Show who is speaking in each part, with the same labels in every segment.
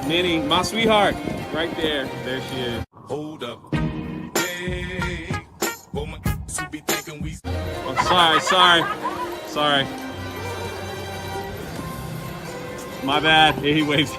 Speaker 1: Minnie, my sweetheart, right there. There she is.
Speaker 2: Hold up. Hey, well, my be thinking we.
Speaker 1: Oh, sorry. My bad. Yeah, he waved.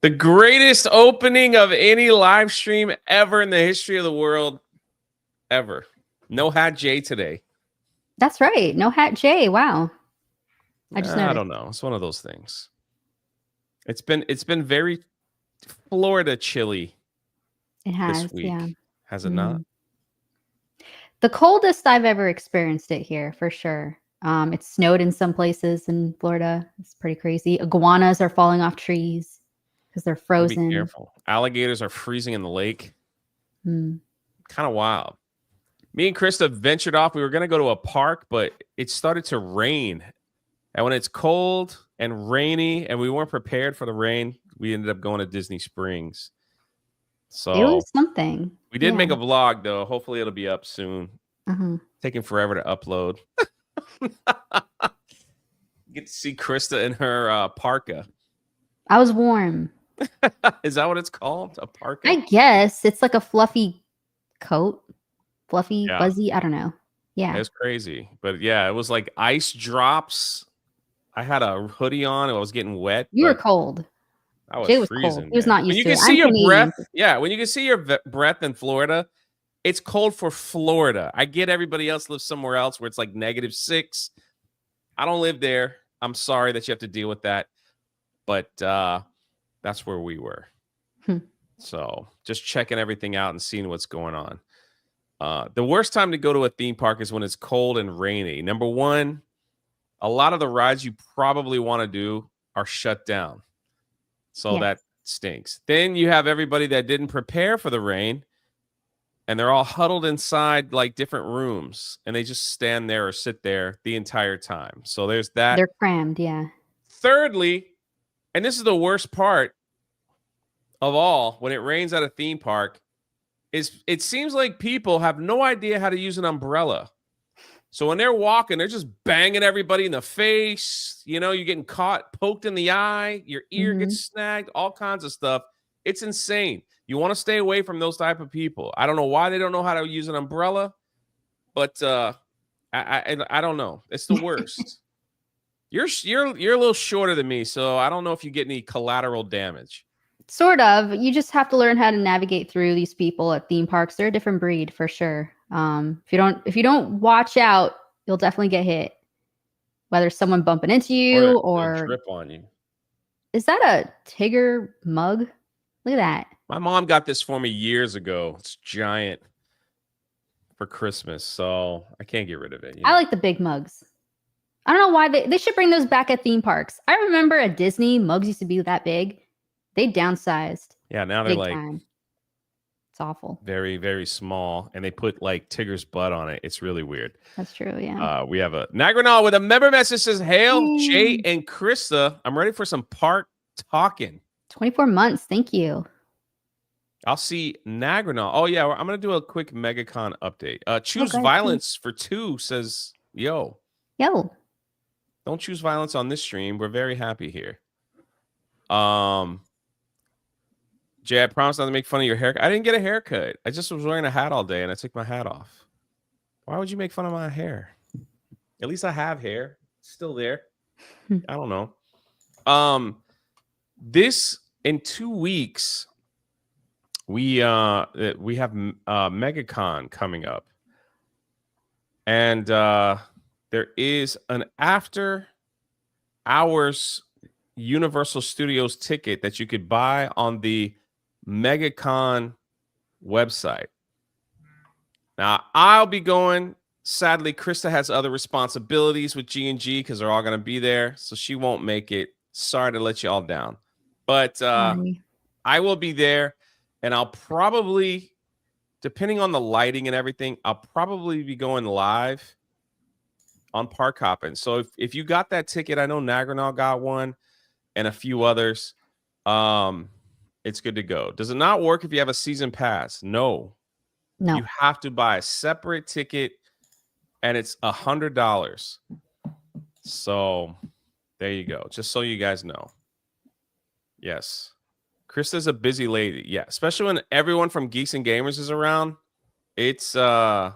Speaker 1: The greatest opening of any live stream ever in the history of the world, ever. No Hat J today.
Speaker 3: That's right. No Hat J. Wow. I
Speaker 1: don't know. It's one of those things. It's been very Florida chilly.
Speaker 3: It has,
Speaker 1: this week.
Speaker 3: yeah.
Speaker 1: Has it not?
Speaker 3: The coldest I've ever experienced it here, for sure. It snowed in some places in Florida. It's pretty crazy. Iguanas are falling off trees because they're frozen.
Speaker 1: Be careful. Alligators are freezing in the lake. Kind of wild. Me and Krista ventured off. We were going to go to a park, but it started to rain. And when it's cold and rainy and we weren't prepared for the rain, we ended up going to Disney Springs. So
Speaker 3: it was something.
Speaker 1: We did make a vlog, though. Hopefully it'll be up soon. Taking forever to upload. Get to see Krista in her parka.
Speaker 3: I was warm.
Speaker 1: Is that what it's called? A parka?
Speaker 3: I guess. It's like a fluffy coat. Fluffy, fuzzy. I don't know. Yeah.
Speaker 1: It was crazy. But yeah, it was like ice drops. I had a hoodie on. I was getting wet.
Speaker 3: You were cold.
Speaker 1: I was
Speaker 3: freezing. Cold. He was not used to it.
Speaker 1: When you can see your breath. Yeah, when you can see your breath in Florida, it's cold for Florida. I get everybody else lives somewhere else where it's like -6. I don't live there. I'm sorry that you have to deal with that. But that's where we were. So just checking everything out and seeing what's going on. The worst time to go to a theme park is when it's cold and rainy. Number one, a lot of the rides you probably want to do are shut down. So that stinks. Then you have everybody that didn't prepare for the rain and they're all huddled inside like different rooms and they just stand there or sit there the entire time. So there's that.
Speaker 3: They're crammed. Yeah.
Speaker 1: Thirdly, and this is the worst part of all, when it rains at a theme park, is it seems like people have no idea how to use an umbrella. So when they're walking, they're just banging everybody in the face. You know, you're getting caught, poked in the eye, your ear gets snagged, all kinds of stuff. It's insane. You want to stay away from those type of people. I don't know why they don't know how to use an umbrella, but I don't know. It's the worst. You're a little shorter than me, so I don't know if you get any collateral damage.
Speaker 3: Sort of. You just have to learn how to navigate through these people at theme parks. They're a different breed for sure. If you don't watch out, you'll definitely get hit. Whether someone bumping into you or
Speaker 1: trip on you.
Speaker 3: Is that a Tigger mug? Look at that.
Speaker 1: My mom got this for me years ago. It's giant for Christmas, so I can't get rid of it.
Speaker 3: I like the big mugs. I don't know why they should bring those back at theme parks. I remember at Disney, mugs used to be that big. They downsized.
Speaker 1: Yeah, now they're like
Speaker 3: it's awful.
Speaker 1: Very, very small. And they put like Tigger's butt on it. It's really weird.
Speaker 3: That's true, yeah.
Speaker 1: We have a Nagranal with a member message says, Hail, Jay and Krista. I'm ready for some park talking.
Speaker 3: 24 months. Thank you.
Speaker 1: I'll see Nagranal. Oh, yeah. I'm going to do a quick Megacon update. Choose violence for 2 says, Yo. Don't choose violence on this stream. We're very happy here. Jay, I promise not to make fun of your haircut. I didn't get a haircut. I just was wearing a hat all day and I took my hat off. Why would you make fun of my hair? At least I have hair. It's still there. I don't know. This in 2 weeks, we have Megacon coming up. And there is an after hours Universal Studios ticket that you could buy on the Megacon website. Now, I'll be going. Sadly, Krista has other responsibilities with G&G because they're all going to be there, so she won't make it. Sorry to let you all down. But I will be there. and I'll probably, depending on the lighting and everything, I'll probably be going live on Park Hoppin. So if you got that ticket, I know Nagranal got one and a few others. It's good to go. Does it not work if you have a season pass? No. You have to buy a separate ticket, and it's $100. So there you go. Just so you guys know. Yes. Krista's a busy lady. Yeah, especially when everyone from Geeks and Gamers is around. It's I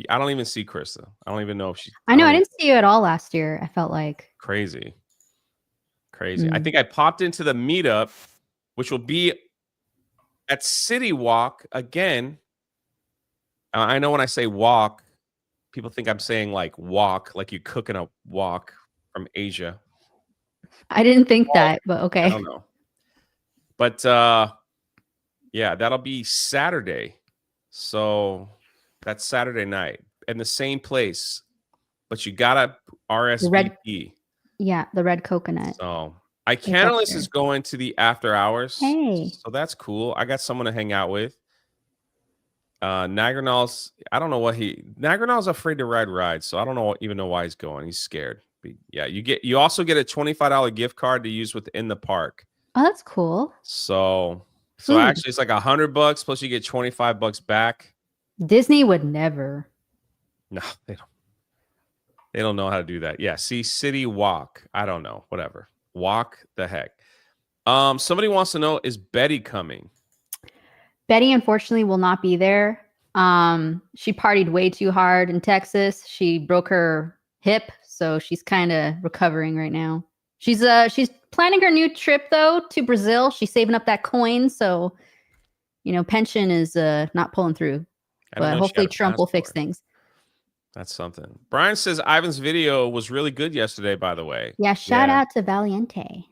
Speaker 1: don't even see Krista. I don't even know if she.
Speaker 3: I know I didn't see you at all last year. I felt like
Speaker 1: crazy. I think I popped into the meetup, which will be at City Walk again. I know when I say walk, people think I'm saying like walk, like you cooking a wok from Asia.
Speaker 3: I didn't think that, but okay.
Speaker 1: I don't know. But yeah, that'll be Saturday. So that's Saturday night in the same place. But you gotta RSVP.
Speaker 3: The red coconut.
Speaker 1: So Icanalus is going to the after hours.
Speaker 3: Hey.
Speaker 1: So that's cool. I got someone to hang out with. Nagranal's, I don't know what Nagranal's afraid to ride rides, so I don't even know why he's going. He's scared. But yeah, you also get a $25 gift card to use within the park.
Speaker 3: Oh, that's cool.
Speaker 1: So actually it's like $100 plus you get $25 back.
Speaker 3: Disney would never.
Speaker 1: No, they don't. They don't know how to do that. Yeah, see, City Walk. I don't know. Whatever. Walk the heck. Somebody wants to know, is Betty coming?
Speaker 3: Betty, unfortunately, will not be there. She partied way too hard in Texas. She broke her hip, so she's kind of recovering right now. She's planning her new trip though to Brazil. She's saving up that coin, so pension is not pulling through. But hopefully Trump will fix things.
Speaker 1: That's something. Brian says Ivan's video was really good yesterday, by the way.
Speaker 3: Yeah, shout out to Valiente.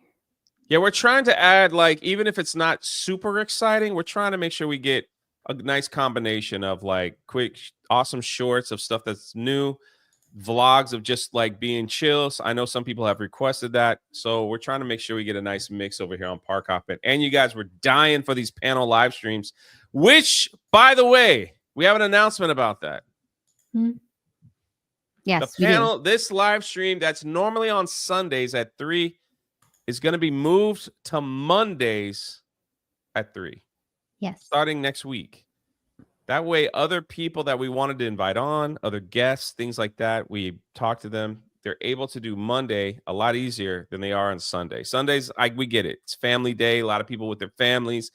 Speaker 1: Yeah, we're trying to add, like, even if it's not super exciting, we're trying to make sure we get a nice combination of like quick, awesome shorts of stuff that's new, vlogs of just like being chill. So I know some people have requested that. So we're trying to make sure we get a nice mix over here on Park Hoppin. And you guys were dying for these panel live streams, which, by the way, we have an announcement about that.
Speaker 3: Mm-hmm. Yes,
Speaker 1: the panel, this live stream that's normally on Sundays at 3 is going to be moved to Mondays at 3.
Speaker 3: Yes.
Speaker 1: Starting next week. That way, other people that we wanted to invite on, other guests, things like that, we talk to them. They're able to do Monday a lot easier than they are on Sunday. Sundays, we get it. It's family day. A lot of people with their families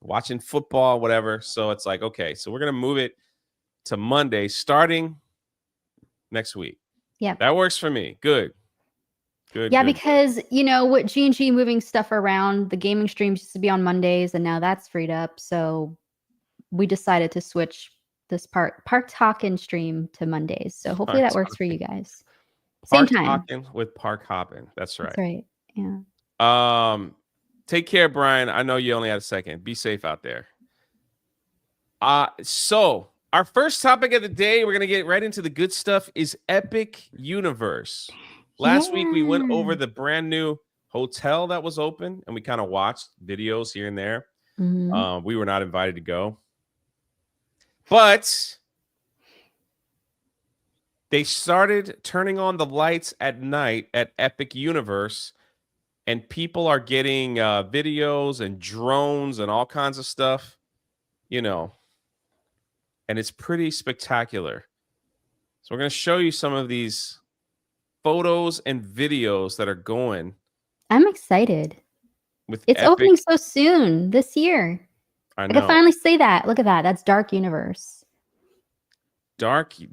Speaker 1: watching football, whatever. So it's like, okay, so we're going to move it to Monday starting next week.
Speaker 3: Yeah.
Speaker 1: That works for me. Good. Good.
Speaker 3: Yeah,
Speaker 1: good,
Speaker 3: because with G&G moving stuff around, the gaming streams used to be on Mondays and now that's freed up. So we decided to switch this Park Talkin' stream to Mondays. So hopefully that works for you guys. Same time.
Speaker 1: Talkin' with Park Hoppin'. That's right.
Speaker 3: That's right. Yeah.
Speaker 1: Take care, Brian. I know you only had a second. Be safe out there. So our first topic of the day, we're going to get right into the good stuff, is Epic Universe. Last week, we went over the brand new hotel that was open, and we kind of watched videos here and there.
Speaker 3: Mm-hmm.
Speaker 1: We were not invited to go. But they started turning on the lights at night at Epic Universe, and people are getting videos and drones and all kinds of stuff, and it's pretty spectacular. So we're going to show you some of these photos and videos that are going.
Speaker 3: I'm excited. It's
Speaker 1: Epic.
Speaker 3: opening so soon this year.
Speaker 1: I
Speaker 3: I
Speaker 1: know.
Speaker 3: can finally say that. Look at that. That's Dark Universe.
Speaker 1: That's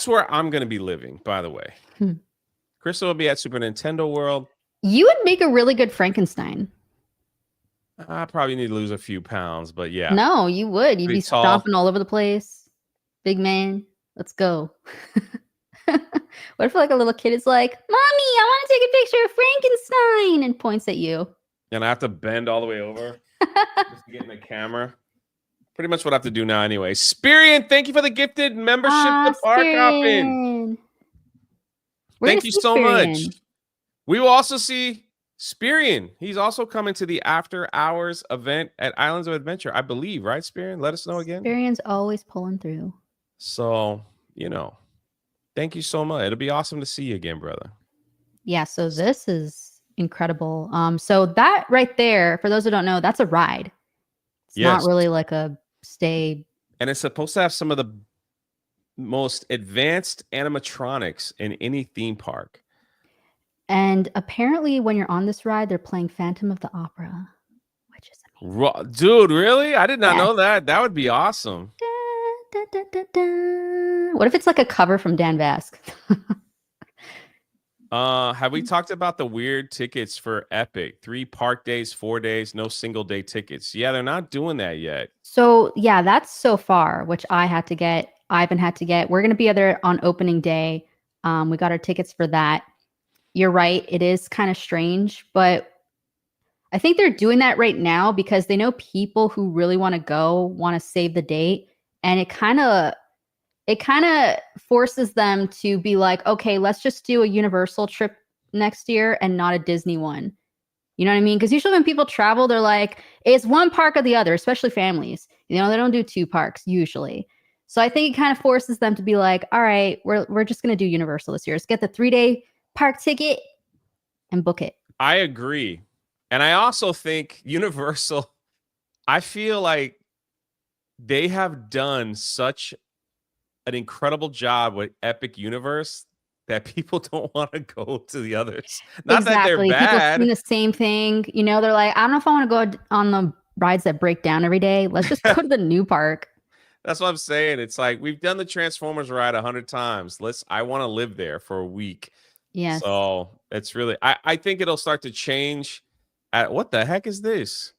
Speaker 1: where I'm going to be living, by the way. Crystal will be at Super Nintendo World.
Speaker 3: You would make a really good Frankenstein.
Speaker 1: I probably need to lose a few pounds, but yeah.
Speaker 3: No, you would. You'd
Speaker 1: Pretty
Speaker 3: be
Speaker 1: tall.
Speaker 3: stomping all over the place. Big man. Let's go. What if like a little kid is like, Mommy, I want to take a picture of Frankenstein, and points at you.
Speaker 1: And I have to bend all the way over just to get in the camera. Pretty much what I have to do now anyway. Spirian, thank you for the gifted membership to Park Hoppin'. Thank you so much. We will also see Spirian, he's also coming to the after hours event at Islands of Adventure, I believe, right, Spirian? Let us know again.
Speaker 3: Spirian's always pulling through.
Speaker 1: So, thank you so much. It'll be awesome to see you again, brother.
Speaker 3: Yeah, so this is incredible. So that right there, for those who don't know, that's a ride. It's not really like a stay.
Speaker 1: And it's supposed to have some of the most advanced animatronics in any theme park.
Speaker 3: And apparently when you're on this ride, they're playing Phantom of the Opera, which is amazing.
Speaker 1: Dude, really? I did not know that. That would be awesome.
Speaker 3: Da, da, da, da. What if it's like a cover from Dan Vasc?
Speaker 1: Have we talked about the weird tickets for Epic? 3 park days, 4 days, no single day tickets. Yeah, they're not doing that yet.
Speaker 3: So yeah, that's so far, which I had to get. Ivan had to get. We're going to be there on opening day. We got our tickets for that. You're right. It is kind of strange, but I think they're doing that right now because they know people who really want to go want to save the date. And it kind of forces them to be like, okay, let's just do a Universal trip next year and not a Disney one. You know what I mean? Because usually when people travel, they're like, it's one park or the other, especially families. They don't do 2 parks usually. So I think it kind of forces them to be like, all right, we're just going to do Universal this year. Let's get the 3-day park ticket and book it.
Speaker 1: I agree. And I also think Universal, I feel like they have done such an incredible job with Epic Universe that people don't want to go to the others. Not that they're bad.
Speaker 3: People do the same thing. They're like, I don't know if I want to go on the rides that break down every day. Let's just go to the new park.
Speaker 1: That's what I'm saying. It's like we've done the Transformers ride 100 times. I want to live there for a week.
Speaker 3: Yeah.
Speaker 1: So it's really, I think it'll start to change. What the heck is this?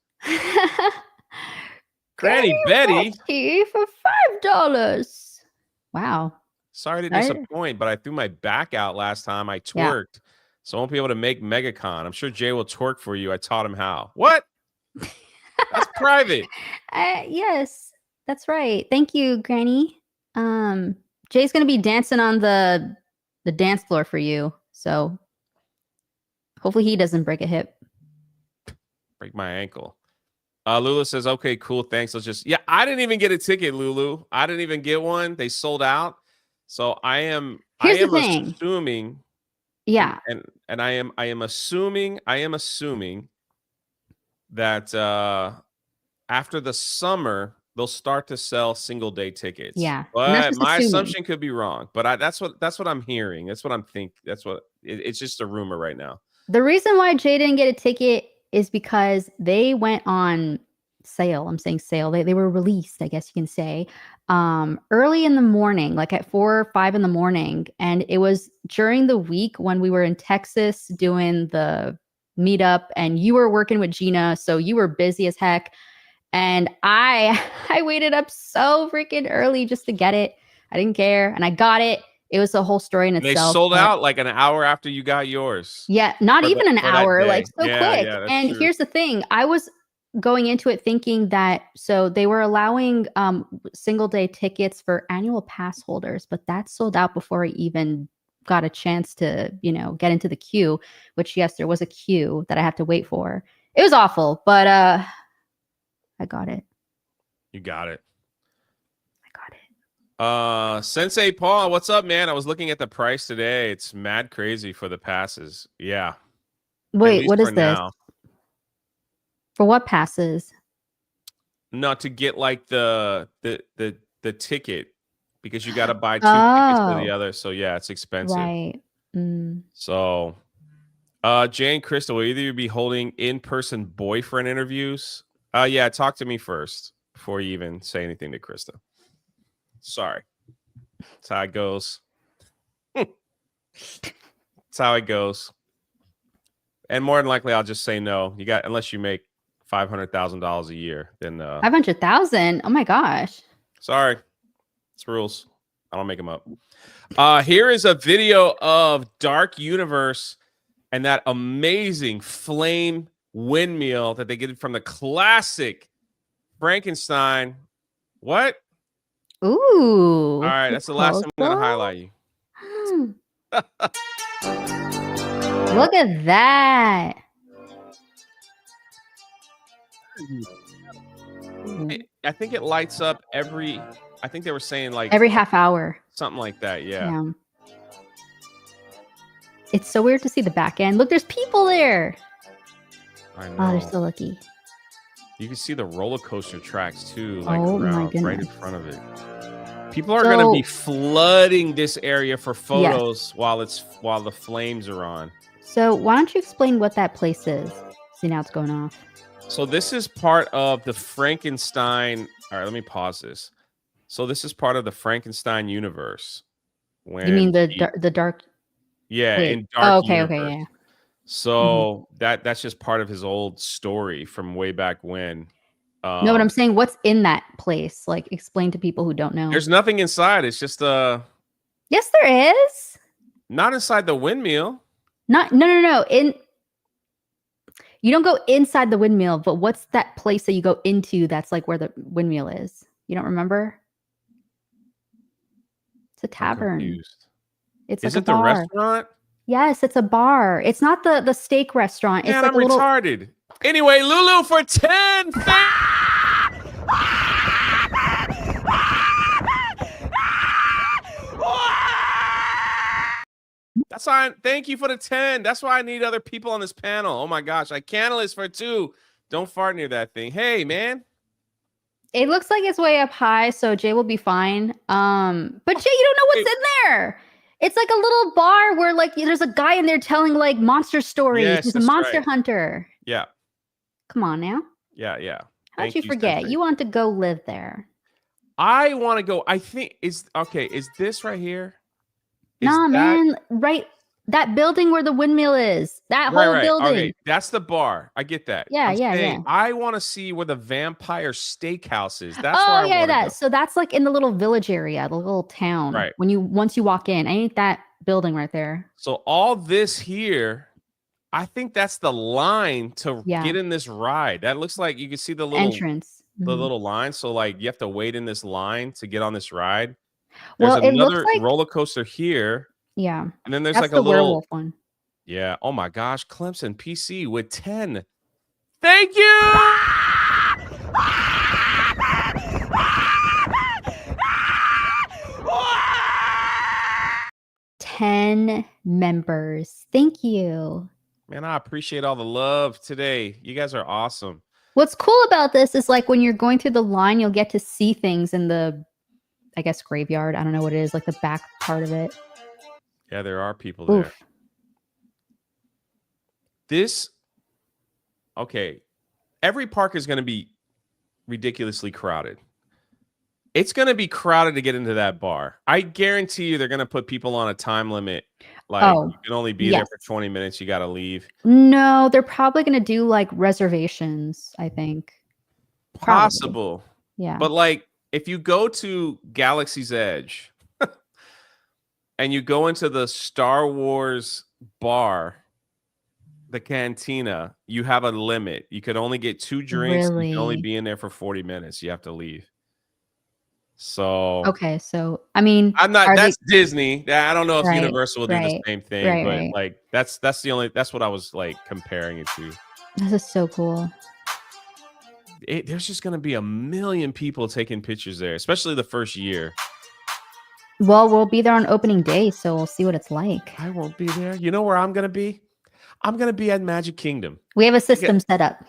Speaker 1: Granny Betty
Speaker 3: for $5. Wow.
Speaker 1: Sorry to disappoint, but I threw my back out last time. I twerked, so I won't be able to make Megacon. I'm sure Jay will twerk for you. I taught him how. What? That's private.
Speaker 3: Yes, that's right. Thank you, Granny. Jay's gonna be dancing on the dance floor for you. So hopefully he doesn't break a hip.
Speaker 1: Break my ankle. Lulu says, okay, cool. Thanks. I didn't even get a ticket, Lulu. I didn't even get one. They sold out. So I am assuming.
Speaker 3: Yeah.
Speaker 1: And I am assuming that after the summer, they'll start to sell single day tickets.
Speaker 3: Yeah.
Speaker 1: But my assumption could be wrong. But that's what I'm hearing. That's what I'm thinking. It's just a rumor right now.
Speaker 3: The reason why Jay didn't get a ticket is because they went on sale. I'm saying sale. They were released, I guess you can say, early in the morning, like at 4 or 5 in the morning. And it was during the week when we were in Texas doing the meetup and you were working with Gina. So you were busy as heck. And I waited up so freaking early just to get it. I didn't care. And I got it. It was a whole story in itself.
Speaker 1: They sold out like an hour after you got yours.
Speaker 3: Yeah, not even an hour, like so quick.
Speaker 1: Yeah,
Speaker 3: and true. Here's the thing. I was going into it thinking that, so they were allowing single day tickets for annual pass holders, but that sold out before I even got a chance to, get into the queue, which yes, there was a queue that I had to wait for. It was awful, but I got it.
Speaker 1: You got it.
Speaker 3: Sensei
Speaker 1: Paul, what's up, man? I was looking at the price today. It's mad crazy for the passes. Yeah.
Speaker 3: Wait, what is this? Now. For what passes?
Speaker 1: Not to get like the ticket, because you got to buy 2 tickets for the other. So yeah, it's expensive.
Speaker 3: Right.
Speaker 1: So Jay and Crystal, will either you be holding in-person boyfriend interviews? Yeah, talk to me first before you even say anything to Krista. Sorry. That's how it goes. That's how it goes. And more than likely, I'll just say no. Unless you make $500,000 a year, then
Speaker 3: 500,000. Oh my gosh.
Speaker 1: Sorry, it's rules. I don't make them up. Here is a video of Dark Universe and that amazing flame windmill that they get from the classic Frankenstein. What?
Speaker 3: Ooh.
Speaker 1: All right, that's the last time I'm going to highlight you.
Speaker 3: Look at that.
Speaker 1: I think it lights up every. I think they were saying like
Speaker 3: Every half hour.
Speaker 1: something like that. Yeah.
Speaker 3: Yeah. It's so weird to see the back end. Look, there's people there.
Speaker 1: I know.
Speaker 3: Oh, they're so lucky.
Speaker 1: You can see the roller coaster tracks too, like
Speaker 3: Oh my
Speaker 1: around right in
Speaker 3: goodness.
Speaker 1: front of it. People are going to be flooding this area for photos while the flames are on.
Speaker 3: So why don't you explain what that place is? See, now it's going off.
Speaker 1: So this is part of the Frankenstein. All right, let me pause this. So this is part of the Frankenstein universe. When
Speaker 3: You mean the dark?
Speaker 1: Yeah,
Speaker 3: Wait.
Speaker 1: in Dark
Speaker 3: okay,
Speaker 1: Universe.
Speaker 3: okay, yeah.
Speaker 1: So that's just part of his old story from way back when.
Speaker 3: No, but I'm saying, what's in that place? Like, explain to people who don't know.
Speaker 1: There's nothing inside. It's just
Speaker 3: Yes, there is.
Speaker 1: not inside the windmill.
Speaker 3: No. You don't go inside the windmill, but what's that place that you go into that's like where the windmill is? You don't remember? It's a tavern. It's
Speaker 1: Is
Speaker 3: like
Speaker 1: it the restaurant?
Speaker 3: Yes, it's a bar. It's not the steak restaurant.
Speaker 1: Man,
Speaker 3: it's like
Speaker 1: I'm retarded. Anyway, Lulu for 10. That's why. Thank you for the 10. That's why I need other people on this panel. Oh my gosh, I canalist for 2. Don't fart near that thing. Hey, man.
Speaker 3: It looks like it's way up high, so Jay will be fine. But Jay, you don't know what's in there. It's like a little bar where like there's a guy in there telling like monster stories.
Speaker 1: Yes,
Speaker 3: He's a monster hunter.
Speaker 1: Yeah.
Speaker 3: Come on now.
Speaker 1: Yeah.
Speaker 3: How'd you forget?
Speaker 1: Sensei.
Speaker 3: You want to go live there.
Speaker 1: I want to go. I think is this right here?
Speaker 3: Man. Right. That building where the windmill is. That whole building.
Speaker 1: Okay, that's the bar. I get that.
Speaker 3: Yeah.
Speaker 1: I want to see where the vampire steakhouse is. That's where I want to go.
Speaker 3: So that's like in the little village area, the little town.
Speaker 1: Right.
Speaker 3: Once you walk in, ain't that building right there?
Speaker 1: So all this here, I think that's the line to get in this ride. That looks like you can see the little
Speaker 3: entrance,
Speaker 1: the little line. So like you have to wait in this line to get on this ride.
Speaker 3: Well,
Speaker 1: There's
Speaker 3: it looks
Speaker 1: another
Speaker 3: like
Speaker 1: roller coaster here.
Speaker 3: Yeah.
Speaker 1: And then there's
Speaker 3: that's
Speaker 1: like a
Speaker 3: the
Speaker 1: little
Speaker 3: werewolf one.
Speaker 1: Yeah. Oh my gosh, Clemson PC with 10. Thank you.
Speaker 3: 10 members. Thank you.
Speaker 1: Man, I appreciate all the love today. You guys are awesome.
Speaker 3: What's cool about this is like when you're going through the line, you'll get to see things in the, I guess, graveyard. I don't know what it is, like the back part of it.
Speaker 1: Yeah, there are people there. Every park is going to be ridiculously crowded. It's going to be crowded to get into that bar. I guarantee you they're going to put people on a time limit. Like you can only be there for 20 minutes. You got to leave.
Speaker 3: No, they're probably going to do like reservations, I think.
Speaker 1: Possible.
Speaker 3: Probably. Yeah.
Speaker 1: But like if you go to Galaxy's Edge and you go into the Star Wars bar, the cantina, you have a limit. You could only get 2 drinks.
Speaker 3: Really?
Speaker 1: You can only be in there for 40 minutes. You have to leave. So
Speaker 3: okay, so I mean,
Speaker 1: I'm not. That's Disney. I don't know if Universal will do the same thing, but like that's what I was like comparing it to.
Speaker 3: This is so cool.
Speaker 1: There's just gonna be a million people taking pictures there, especially the first year.
Speaker 3: Well, we'll be there on opening day, so we'll see what it's like.
Speaker 1: I won't be there. You know where I'm gonna be? I'm gonna be at Magic Kingdom.
Speaker 3: We have a system set up.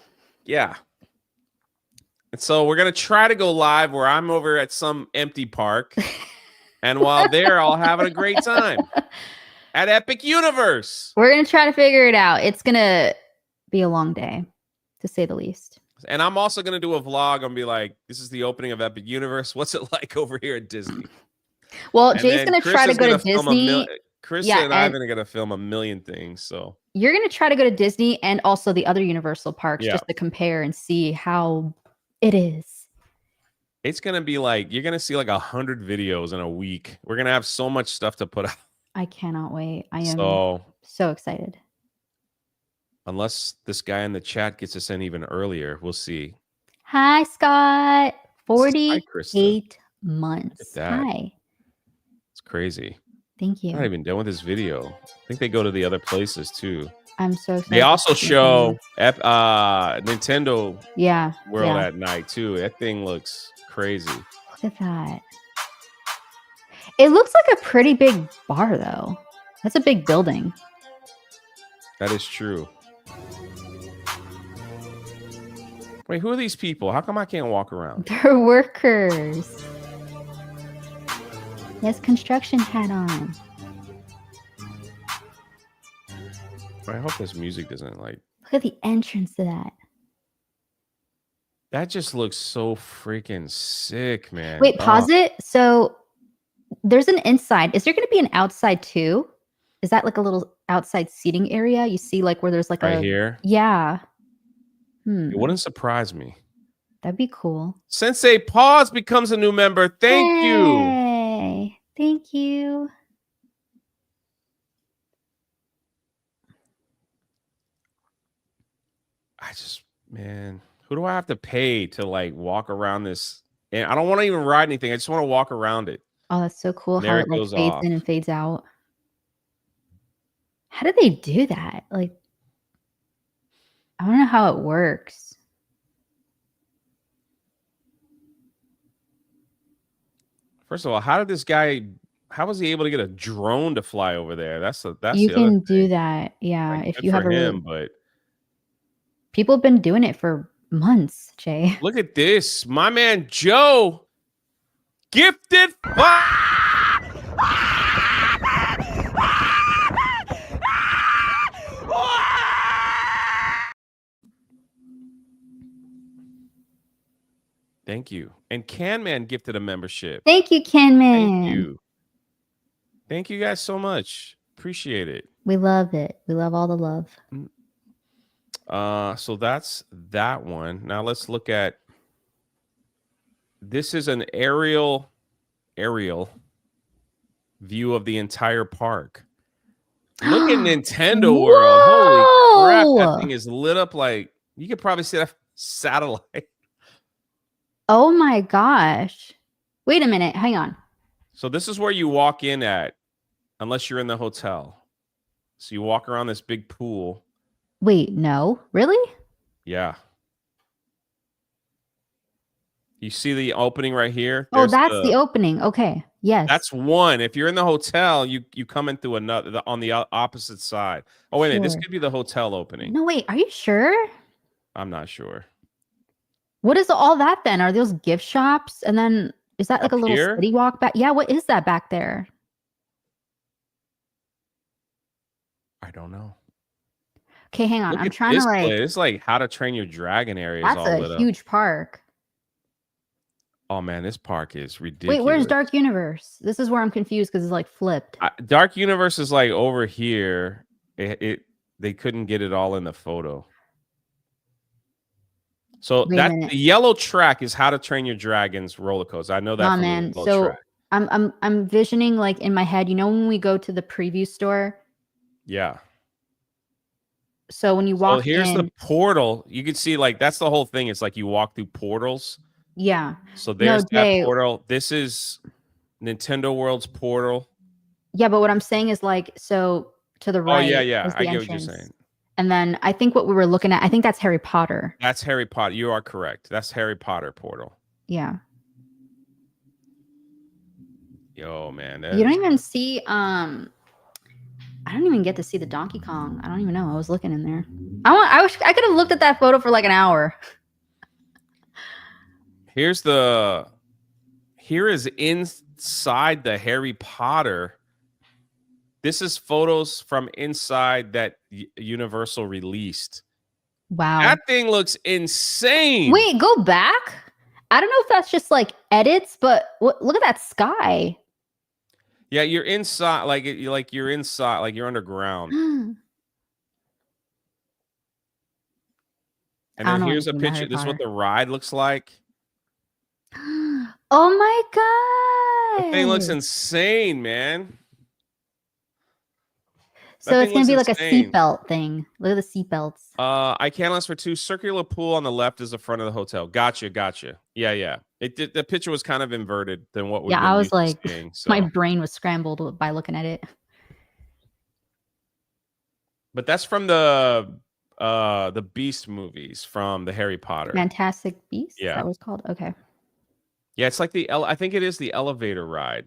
Speaker 1: Yeah. And so we're going to try to go live where I'm over at some empty park. And while there, I'll having a great time at Epic Universe.
Speaker 3: We're going to try to figure it out. It's going to be a long day, to say the least.
Speaker 1: And I'm also going to do a vlog and be like, this is the opening of Epic Universe. What's it like over here at Disney?
Speaker 3: Well, and Jay's going to try to go to Disney.
Speaker 1: Chris and I are going to film a million things. So
Speaker 3: you're going to try to go to Disney and also the other Universal parks just to compare and see how it is.
Speaker 1: It's going to be like, you're going to see like 100 videos in a week. We're going to have so much stuff to put out.
Speaker 3: I cannot wait. I am so excited.
Speaker 1: Unless this guy in the chat gets us in even earlier. We'll see.
Speaker 3: Hi, Scott. 48 months. Hi.
Speaker 1: It's crazy.
Speaker 3: Thank you.
Speaker 1: I'm not even done with this video. I think they go to the other places too.
Speaker 3: I'm so excited.
Speaker 1: They also
Speaker 3: to see it.
Speaker 1: show Nintendo
Speaker 3: Yeah.
Speaker 1: World
Speaker 3: Yeah.
Speaker 1: at night too. That thing looks crazy.
Speaker 3: Look at that. It looks like a pretty big bar, though. That's a big building.
Speaker 1: That is true. Wait, who are these people? How come I can't walk around?
Speaker 3: They're workers. He has construction hat on.
Speaker 1: I hope this music doesn't like.
Speaker 3: Look at the entrance to that.
Speaker 1: That just looks so freaking sick, man.
Speaker 3: Wait, pause it. So there's an inside. Is there going to be an outside too? Is that like a little outside seating area? You see like where there's like
Speaker 1: right here.
Speaker 3: Yeah.
Speaker 1: It wouldn't surprise me.
Speaker 3: That'd be cool.
Speaker 1: Sensei Pause becomes a new member. Thank you.
Speaker 3: Hey, thank you.
Speaker 1: Man, who do I have to pay to like walk around this? And I don't want to even ride anything. I just want to walk around it.
Speaker 3: Oh, that's so cool.
Speaker 1: There
Speaker 3: how
Speaker 1: it
Speaker 3: it like
Speaker 1: goes
Speaker 3: fades
Speaker 1: off.
Speaker 3: in and fades out. How do they do that? Like, I don't know how it works.
Speaker 1: First of all, how was he able to get a drone to fly over there? That's
Speaker 3: You
Speaker 1: the other
Speaker 3: can do
Speaker 1: thing.
Speaker 3: that. Yeah.
Speaker 1: Like,
Speaker 3: If
Speaker 1: good
Speaker 3: you have
Speaker 1: for
Speaker 3: a
Speaker 1: him, but
Speaker 3: people have been doing it for months, Jay.
Speaker 1: look at this. My man Joe gifted Thank you. And Canman gifted a membership.
Speaker 3: Thank you, Ken Man.
Speaker 1: Thank you. Thank you guys so much. Appreciate it.
Speaker 3: We love it. We love all the love.
Speaker 1: So that's that one. Now let's look at this is an aerial view of the entire park. Look at Nintendo World. Holy crap. That thing is lit up like you could probably see a satellite.
Speaker 3: Oh my gosh. Wait a minute. Hang on.
Speaker 1: So this is where you walk in at, unless you're in the hotel. So you walk around this big pool.
Speaker 3: Wait, no. Really?
Speaker 1: Yeah. You see the opening right here?
Speaker 3: Oh, that's the opening. Okay. Yes.
Speaker 1: That's one. If you're in the hotel, you come in through another on the opposite side. Oh, wait a minute. This could be the hotel opening.
Speaker 3: No, wait. Are you sure?
Speaker 1: I'm not sure.
Speaker 3: What is all that then? Are those gift shops? And then is that like a little city walk back? Yeah, what is that back there?
Speaker 1: I don't know.
Speaker 3: Okay, hang on.
Speaker 1: Look
Speaker 3: I'm
Speaker 1: at
Speaker 3: trying
Speaker 1: this
Speaker 3: to like
Speaker 1: place. It's like How to Train Your Dragon area.
Speaker 3: That's a huge park.
Speaker 1: Oh man, this park is ridiculous.
Speaker 3: Wait, where's Dark Universe? This is where I'm confused because it's like flipped.
Speaker 1: Dark Universe is like over here. They couldn't get it all in the photo. So the yellow track is How to Train Your Dragon's roller coaster. I know that.
Speaker 3: Nah, man. So track. I'm visioning like in my head. You know when we go to the preview store?
Speaker 1: Yeah.
Speaker 3: So when you walk
Speaker 1: here's the portal. You can see like that's the whole thing. It's like you walk through portals.
Speaker 3: Yeah.
Speaker 1: So there's that portal. This is Nintendo World's portal.
Speaker 3: Yeah, but what I'm saying is like so to the right.
Speaker 1: Oh yeah. I get what you're saying.
Speaker 3: And then I think what we were looking at, I think that's Harry Potter.
Speaker 1: That's Harry Potter. You are correct. That's Harry Potter portal.
Speaker 3: Yeah.
Speaker 1: Yo, man.
Speaker 3: You don't even see I don't even get to see the Donkey Kong. I don't even know. I was looking in there. I wish I could have looked at that photo for like an hour.
Speaker 1: Here is inside the Harry Potter. This is photos from inside that Universal released.
Speaker 3: Wow.
Speaker 1: That thing looks insane.
Speaker 3: Wait, go back? I don't know if that's just like edits, but look at that sky.
Speaker 1: Yeah, you're inside, like you're inside, like you're underground. And then here's a picture. This is what the ride looks like.
Speaker 3: Oh my god!
Speaker 1: The thing looks insane, man.
Speaker 3: So it's gonna be like a seatbelt thing. Look at the seatbelts.
Speaker 1: I can't last for 2. Circular pool on the left is the front of the hotel. Gotcha. Yeah. The picture was kind of inverted than what we.
Speaker 3: Yeah, I was like, my brain was scrambled by looking at it.
Speaker 1: But that's from the Beast movies from the Harry Potter.
Speaker 3: Fantastic Beasts?
Speaker 1: Yeah.
Speaker 3: That was called? Okay.
Speaker 1: Yeah, it's like I think it is the elevator ride.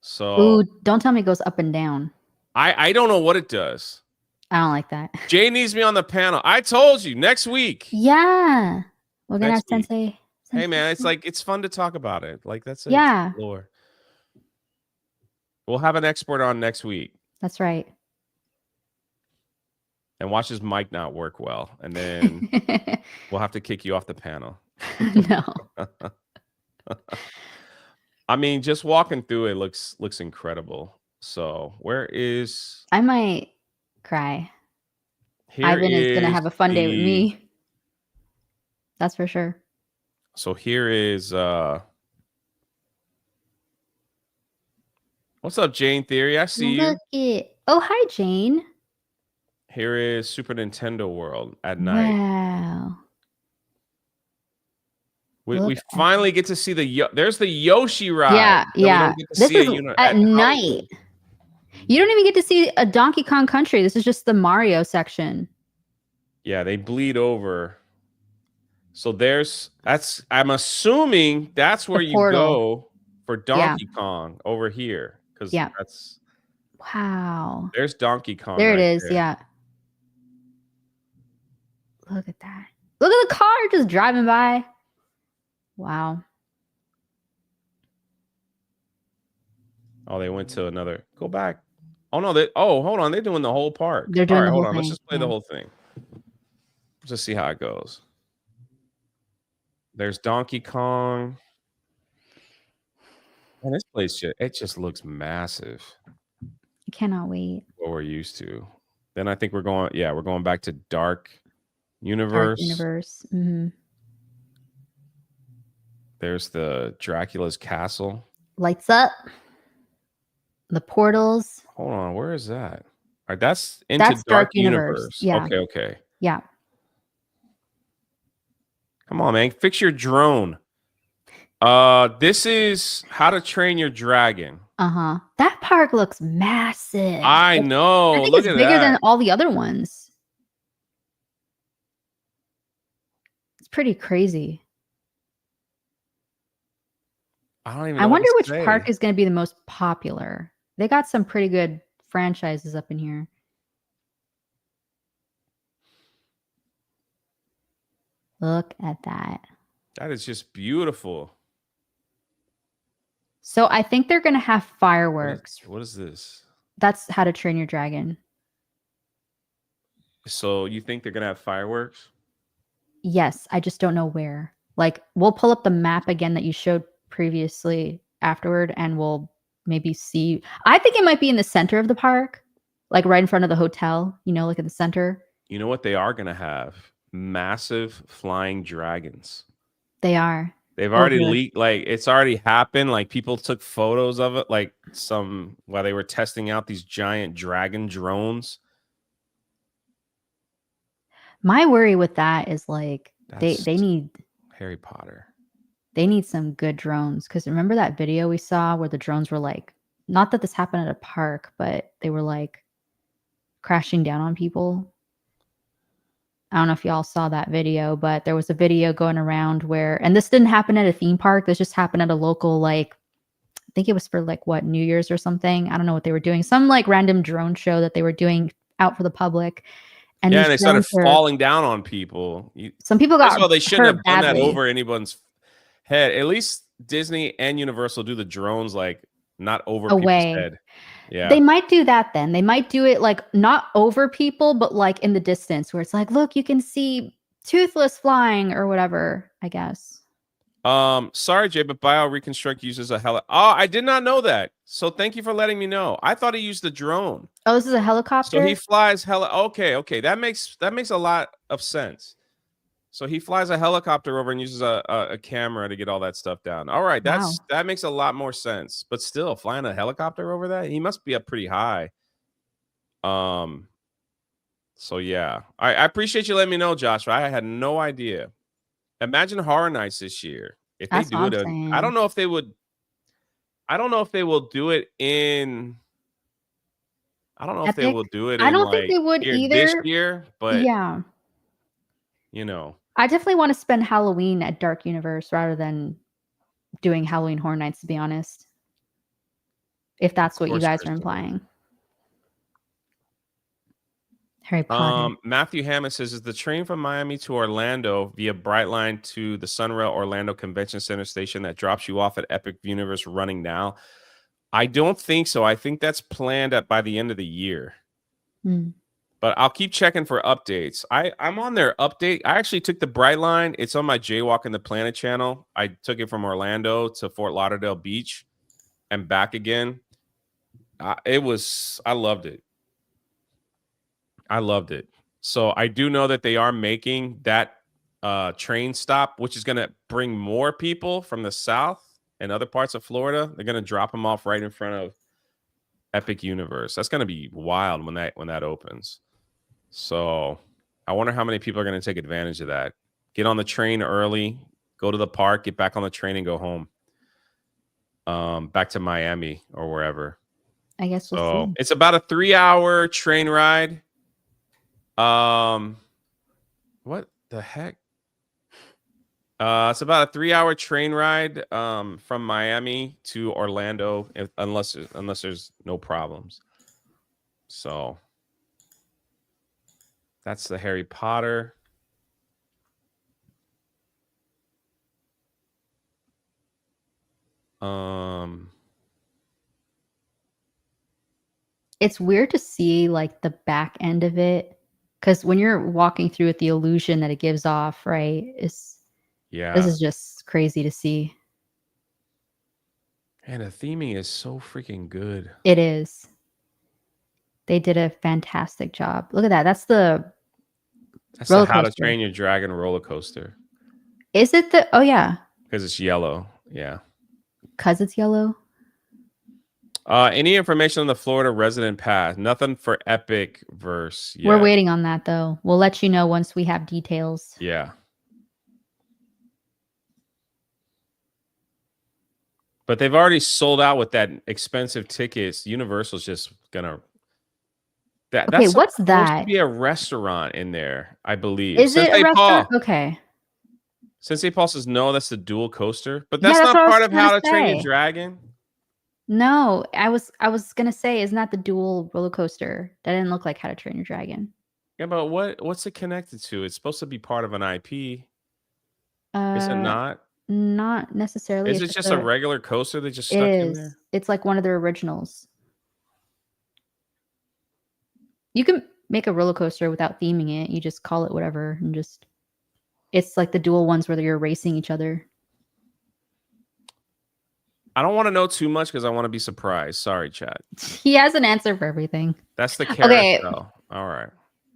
Speaker 1: So
Speaker 3: Ooh, don't tell me it goes up and down.
Speaker 1: I don't know what it does.
Speaker 3: I don't like that.
Speaker 1: Jay needs me on the panel. I told you next week.
Speaker 3: Yeah. We're gonna have
Speaker 1: Next week.
Speaker 3: Sensei.
Speaker 1: Hey man, it's fun to talk about it. Like that's it.
Speaker 3: Yeah.
Speaker 1: Lore. We'll have an expert on next week.
Speaker 3: That's right.
Speaker 1: And watch his mic not work well. And then we'll have to kick you off the panel.
Speaker 3: No.
Speaker 1: I mean, just walking through it looks incredible. So where is
Speaker 3: I might cry.
Speaker 1: here
Speaker 3: Ivan is gonna
Speaker 1: is
Speaker 3: have a fun day with
Speaker 1: the-
Speaker 3: me. That's for sure.
Speaker 1: So here is what's up, Jane Theory? I see you.
Speaker 3: Look it. Oh, hi, Jane.
Speaker 1: Here is Super Nintendo World at night.
Speaker 3: Wow.
Speaker 1: We
Speaker 3: Look
Speaker 1: finally get to see there's the Yoshi ride.
Speaker 3: Yeah,
Speaker 1: that we
Speaker 3: yeah.
Speaker 1: don't get to
Speaker 3: This
Speaker 1: see
Speaker 3: is at night. You don't even get to see a Donkey Kong Country. This is just the Mario section.
Speaker 1: Yeah, they bleed over. So I'm assuming that's where you
Speaker 3: portal.
Speaker 1: go for Donkey Kong over here. Because that's
Speaker 3: wow.
Speaker 1: There's Donkey Kong.
Speaker 3: There
Speaker 1: right
Speaker 3: it is.
Speaker 1: there.
Speaker 3: Yeah. Look at that. Look at the car just driving by. Wow.
Speaker 1: Oh, they went to another. Go back. Oh no, hold on. They're doing the whole park.
Speaker 3: They're doing
Speaker 1: All right,
Speaker 3: the
Speaker 1: hold
Speaker 3: whole
Speaker 1: on. Let's
Speaker 3: thing,
Speaker 1: just play the whole thing. Just see how it goes. There's Donkey Kong. And this place it just looks massive.
Speaker 3: I cannot wait.
Speaker 1: What we're used to. Then I think we're going back to Dark Universe.
Speaker 3: Dark Universe. Mm-hmm.
Speaker 1: There's the Dracula's castle.
Speaker 3: Lights up. The portals.
Speaker 1: Hold on, where is that? All right, that's into Dark Universe.
Speaker 3: Yeah.
Speaker 1: Okay.
Speaker 3: Yeah.
Speaker 1: Come on, man. Fix your drone. This is How to Train Your Dragon.
Speaker 3: Uh-huh. That park looks massive.
Speaker 1: I know.
Speaker 3: I think it's bigger than all the other ones. It's pretty crazy.
Speaker 1: I don't even know.
Speaker 3: I wonder which park is going to be the most popular. They got some pretty good franchises up in here. Look at that.
Speaker 1: That is just beautiful.
Speaker 3: So I think they're going to have fireworks.
Speaker 1: What is this?
Speaker 3: That's How to Train Your Dragon.
Speaker 1: So you think they're going to have fireworks?
Speaker 3: Yes, I just don't know where. Like, we'll pull up the map again that you showed previously afterward, and we'll maybe see. I think it might be in the center of the park, like right in front of the hotel, like in the center.
Speaker 1: You know what they are going to have? Massive flying dragons.
Speaker 3: They are.
Speaker 1: They've already leaked, like it's already happened. Like people took photos of it, like while they were testing out these giant dragon drones.
Speaker 3: My worry with that is like they need
Speaker 1: Harry Potter.
Speaker 3: They need some good drones, because remember that video we saw where the drones were like, not that this happened at a park, but they were like crashing down on people. I don't know if y'all saw that video, but there was a video going around where, and this didn't happen at a theme park. This just happened at a local, like, I think it was for like New Year's or something. I don't know what they were doing. Some like random drone show that they were doing out for the public. And
Speaker 1: they started falling down on people.
Speaker 3: Some people got
Speaker 1: they shouldn't have done
Speaker 3: badly.
Speaker 1: that over anyone's head. At least Disney and Universal do the drones like not over people's head. Yeah.
Speaker 3: They might do that then. They might do it like not over people, but like in the distance where it's like, look, you can see Toothless flying or whatever, I guess.
Speaker 1: Sorry, Jay, but Bio Reconstruct uses a Oh, I did not know that. So thank you for letting me know. I thought he used the drone.
Speaker 3: Oh, this is a helicopter?
Speaker 1: So he flies Okay. That makes a lot of sense. So he flies a helicopter over and uses a camera to get all that stuff down. All right, that makes a lot more sense. But still, flying a helicopter over that, he must be up pretty high. So yeah, I appreciate you letting me know, Joshua. I had no idea. Imagine Horror Nights this year. If they do it, I don't know if they would. I don't know if they will do it in. I don't know if they
Speaker 3: Epic.
Speaker 1: will do it
Speaker 3: I
Speaker 1: in
Speaker 3: don't think
Speaker 1: like
Speaker 3: they would
Speaker 1: this
Speaker 3: either.
Speaker 1: year, but
Speaker 3: Yeah.
Speaker 1: you know,
Speaker 3: I definitely want to spend Halloween at Dark Universe rather than doing Halloween Horror Nights, to be honest. If that's
Speaker 1: of
Speaker 3: what you
Speaker 1: course,
Speaker 3: guys are
Speaker 1: Kristen.
Speaker 3: implying. Harry Potter.
Speaker 1: Matthew Hammond says, is the train from Miami to Orlando via Brightline to the Sunrail Orlando Convention Center station that drops you off at Epic Universe running now? I don't think so. I think that's planned by the end of the year.
Speaker 3: Hmm.
Speaker 1: But I'll keep checking for updates. I'm on their update. I actually took the Brightline. It's on my Jaywalking the Planet channel. I took it from Orlando to Fort Lauderdale Beach and back again. I loved it. I loved it. So I do know that they are making that train stop, which is going to bring more people from the South and other parts of Florida. They're going to drop them off right in front of Epic Universe. That's going to be wild when that opens. So I wonder how many people are going to take advantage of that. Get on the train early, go to the park, get back on the train and go home. Back to Miami or wherever.
Speaker 3: I guess we'll
Speaker 1: So
Speaker 3: see.
Speaker 1: it's about a 3-hour train ride. What the heck? It's about a 3-hour train ride from Miami to Orlando, unless there's no problems. So that's the Harry Potter.
Speaker 3: It's weird to see like the back end of it, because when you're walking through it, the illusion that it gives off, right? This is just crazy to see.
Speaker 1: And the theming is so freaking good.
Speaker 3: It is. They did a fantastic job. Look at that. That's the roller
Speaker 1: How to
Speaker 3: coaster.
Speaker 1: Train Your Dragon roller coaster.
Speaker 3: Is it the? Oh yeah.
Speaker 1: Because it's yellow. Yeah.
Speaker 3: Because it's yellow.
Speaker 1: Any information on the Florida resident pass? Nothing for Epic Verse yet.
Speaker 3: We're waiting on that though. We'll let you know once we have details.
Speaker 1: Yeah. But they've already sold out with that expensive tickets. Universal's just gonna. That's
Speaker 3: what's
Speaker 1: supposed
Speaker 3: that?
Speaker 1: to be a restaurant in there, I believe.
Speaker 3: Is it a restaurant? Okay.
Speaker 1: Sensei Paul says no, that's the dual coaster, but that's
Speaker 3: that's
Speaker 1: not
Speaker 3: what
Speaker 1: part of How to Train
Speaker 3: say.
Speaker 1: Your Dragon.
Speaker 3: No, I was gonna say, isn't that the dual roller coaster? That didn't look like How to Train Your Dragon.
Speaker 1: Yeah, but what's it connected to? It's supposed to be part of an IP. Is it not?
Speaker 3: Not necessarily.
Speaker 1: Is it just a regular coaster that just stuck in there?
Speaker 3: It's like one of their originals. You can make a roller coaster without theming it. You just call it whatever and just. It's like the dual ones where you're racing each other.
Speaker 1: I don't want to know too much because I want to be surprised. Sorry, chat.
Speaker 3: He has an answer for everything.
Speaker 1: That's the carousel. Okay. All right.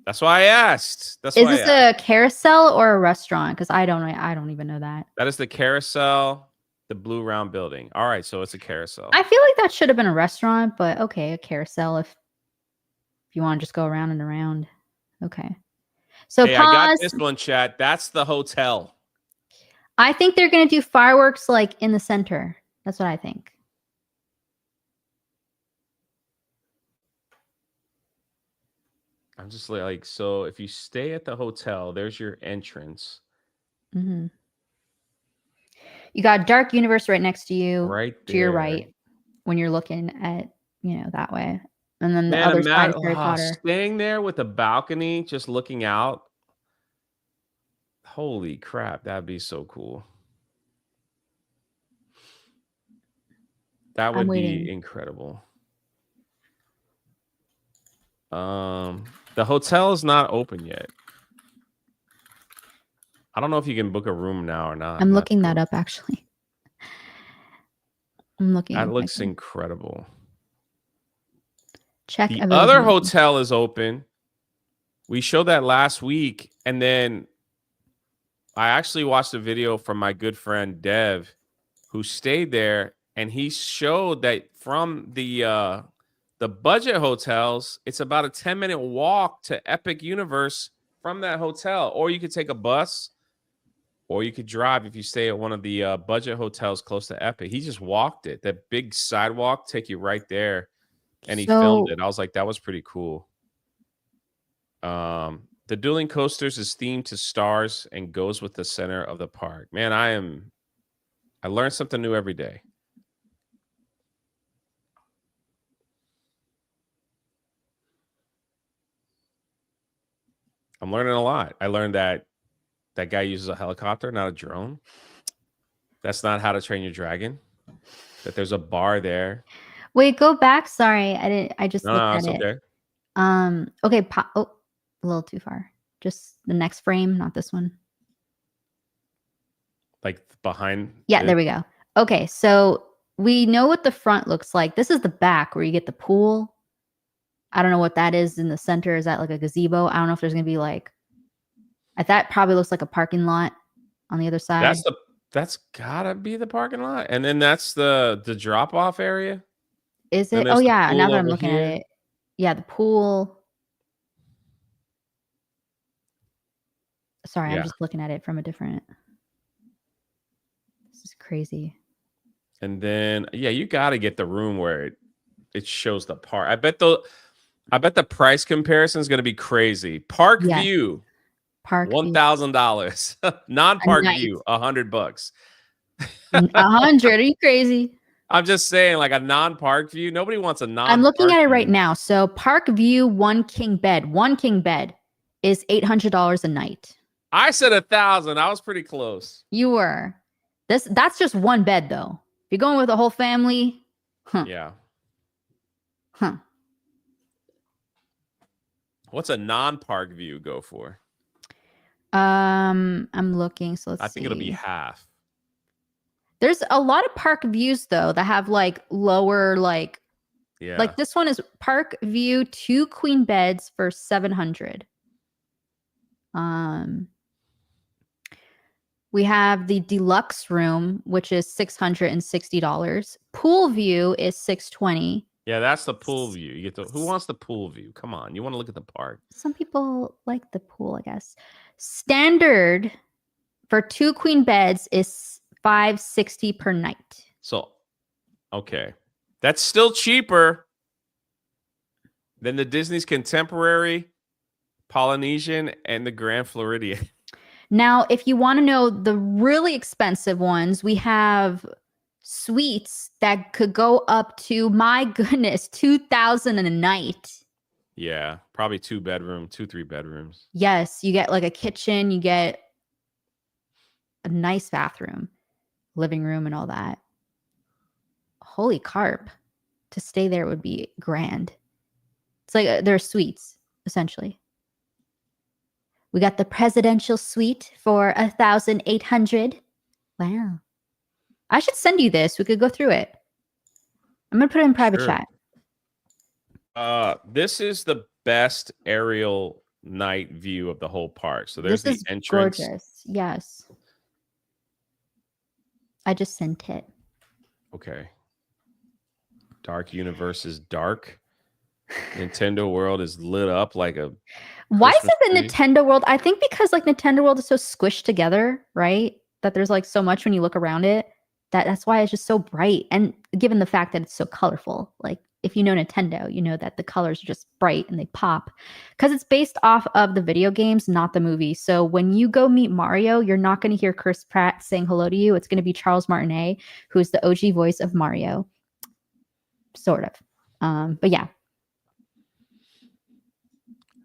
Speaker 1: That's why I asked. Is
Speaker 3: this a carousel or a restaurant? Because I don't even know that.
Speaker 1: That is the carousel, the blue round building. All right, so it's a carousel.
Speaker 3: I feel like that should have been a restaurant, but okay, a carousel if you want to just go around and around. Okay. So
Speaker 1: hey,
Speaker 3: pause.
Speaker 1: I got this one, chat. That's the hotel.
Speaker 3: I think they're going to do fireworks like in the center. That's what I think.
Speaker 1: I'm just like, so if you stay at the hotel, there's your entrance.
Speaker 3: Mm-hmm. You got Dark Universe right next to you.
Speaker 1: Right there.
Speaker 3: To your right when you're looking at, that way. And then the other side is Harry Potter.
Speaker 1: Staying there with a balcony, just looking out. Holy crap, that'd be so cool. That would be incredible. The hotel is not open yet. I don't know if you can book a room now or not.
Speaker 3: I'm looking that up actually. I'm looking.
Speaker 1: That looks incredible.
Speaker 3: Check.
Speaker 1: The other hotel is open. We showed that last week, and then I actually watched a video from my good friend Dev, who stayed there, and he showed that from the budget hotels, it's about a 10-minute walk to Epic Universe from that hotel, or you could take a bus, or you could drive if you stay at one of the budget hotels close to Epic. He just walked it. That big sidewalk take you right there. and he filmed
Speaker 3: So
Speaker 1: it. I was like, that was pretty cool. The dueling coasters is themed to stars and goes with the center of the park. Man, I learn something new every day. I'm learning a lot. I learned that that guy uses a helicopter, not a drone. That's not How to Train Your Dragon. That there's a bar there.
Speaker 3: wait, go back. Sorry, I didn't. I just
Speaker 1: No,
Speaker 3: looked
Speaker 1: no,
Speaker 3: at
Speaker 1: it's
Speaker 3: it.
Speaker 1: okay.
Speaker 3: Okay. Oh, a little too far. Just the next frame, not this one.
Speaker 1: Like behind.
Speaker 3: Yeah, there
Speaker 1: it.
Speaker 3: we go. Okay, so we know what the front looks like. This is the back where you get the pool. I don't know what that is in the center. Is that like a gazebo? I don't know if there's gonna be like. That probably looks like a parking lot on the other side.
Speaker 1: That's gotta be the parking lot, and then that's the drop off area.
Speaker 3: Is
Speaker 1: Then
Speaker 3: it? Oh
Speaker 1: there's the
Speaker 3: yeah, now
Speaker 1: pool
Speaker 3: that I'm
Speaker 1: over
Speaker 3: looking at
Speaker 1: here.
Speaker 3: it. Yeah, the pool. Sorry, I'm
Speaker 1: Yeah,
Speaker 3: just looking at it from a different. This is crazy.
Speaker 1: and then yeah, you got to get the room where it shows the park. I bet the price comparison is gonna be crazy. Park
Speaker 3: Yes,
Speaker 1: View,
Speaker 3: park view.
Speaker 1: $1,000.
Speaker 3: A
Speaker 1: Non-park
Speaker 3: night.
Speaker 1: view, $100.
Speaker 3: 100. Are you crazy?
Speaker 1: I'm just saying, like a non-park view. Nobody wants a
Speaker 3: I'm looking
Speaker 1: non-park
Speaker 3: at it right
Speaker 1: view.
Speaker 3: now. So Park View, one king bed is $800 a night.
Speaker 1: I said 1,000. I was pretty close.
Speaker 3: You were. That's just one bed though. If you're going with a whole family,
Speaker 1: Yeah.
Speaker 3: huh.
Speaker 1: What's a non-park view go for?
Speaker 3: I'm looking. So let's see.
Speaker 1: I think it'll be half.
Speaker 3: There's a lot of park views though that have like lower
Speaker 1: Yeah.
Speaker 3: like this one is Park View 2 queen beds for $700. We have the deluxe room, which is $660. Pool view is $620.
Speaker 1: Yeah, that's the pool view. You get the who wants the pool view? Come on. You want to look at the park.
Speaker 3: Some people like the pool, I guess. Standard for 2 queen beds is $560 per night.
Speaker 1: So okay. That's still cheaper than the Disney's Contemporary, Polynesian, and the Grand Floridian.
Speaker 3: Now, if you want to know the really expensive ones, we have suites that could go up to, my goodness, $2,000 a night.
Speaker 1: Yeah, probably 3 bedrooms.
Speaker 3: Yes, you get like a kitchen, you get a nice bathroom, living room, and all that. Holy carp. To stay there would be grand. It's like they're suites, essentially. We got the presidential suite for $1,800. Wow. I should send you this. We could go through it. I'm gonna put it in private chat.
Speaker 1: This is the best aerial night view of the whole park. So there's
Speaker 3: This is
Speaker 1: the entrance.
Speaker 3: gorgeous. Yes. I just sent it.
Speaker 1: Okay. Dark Universe is dark. Nintendo World is lit up like a
Speaker 3: Why is
Speaker 1: Christmas
Speaker 3: it the
Speaker 1: tree.
Speaker 3: Nintendo World? I think because like Nintendo World is so squished together, right? That there's like so much when you look around it. That's why it's just so bright. And given the fact that it's so colorful, like if you know Nintendo, you know that the colors are just bright and they pop. Because it's based off of the video games, not the movie. So when you go meet Mario, you're not going to hear Chris Pratt saying hello to you. It's going to be Charles Martinet, who's the OG voice of Mario. Sort of. But yeah.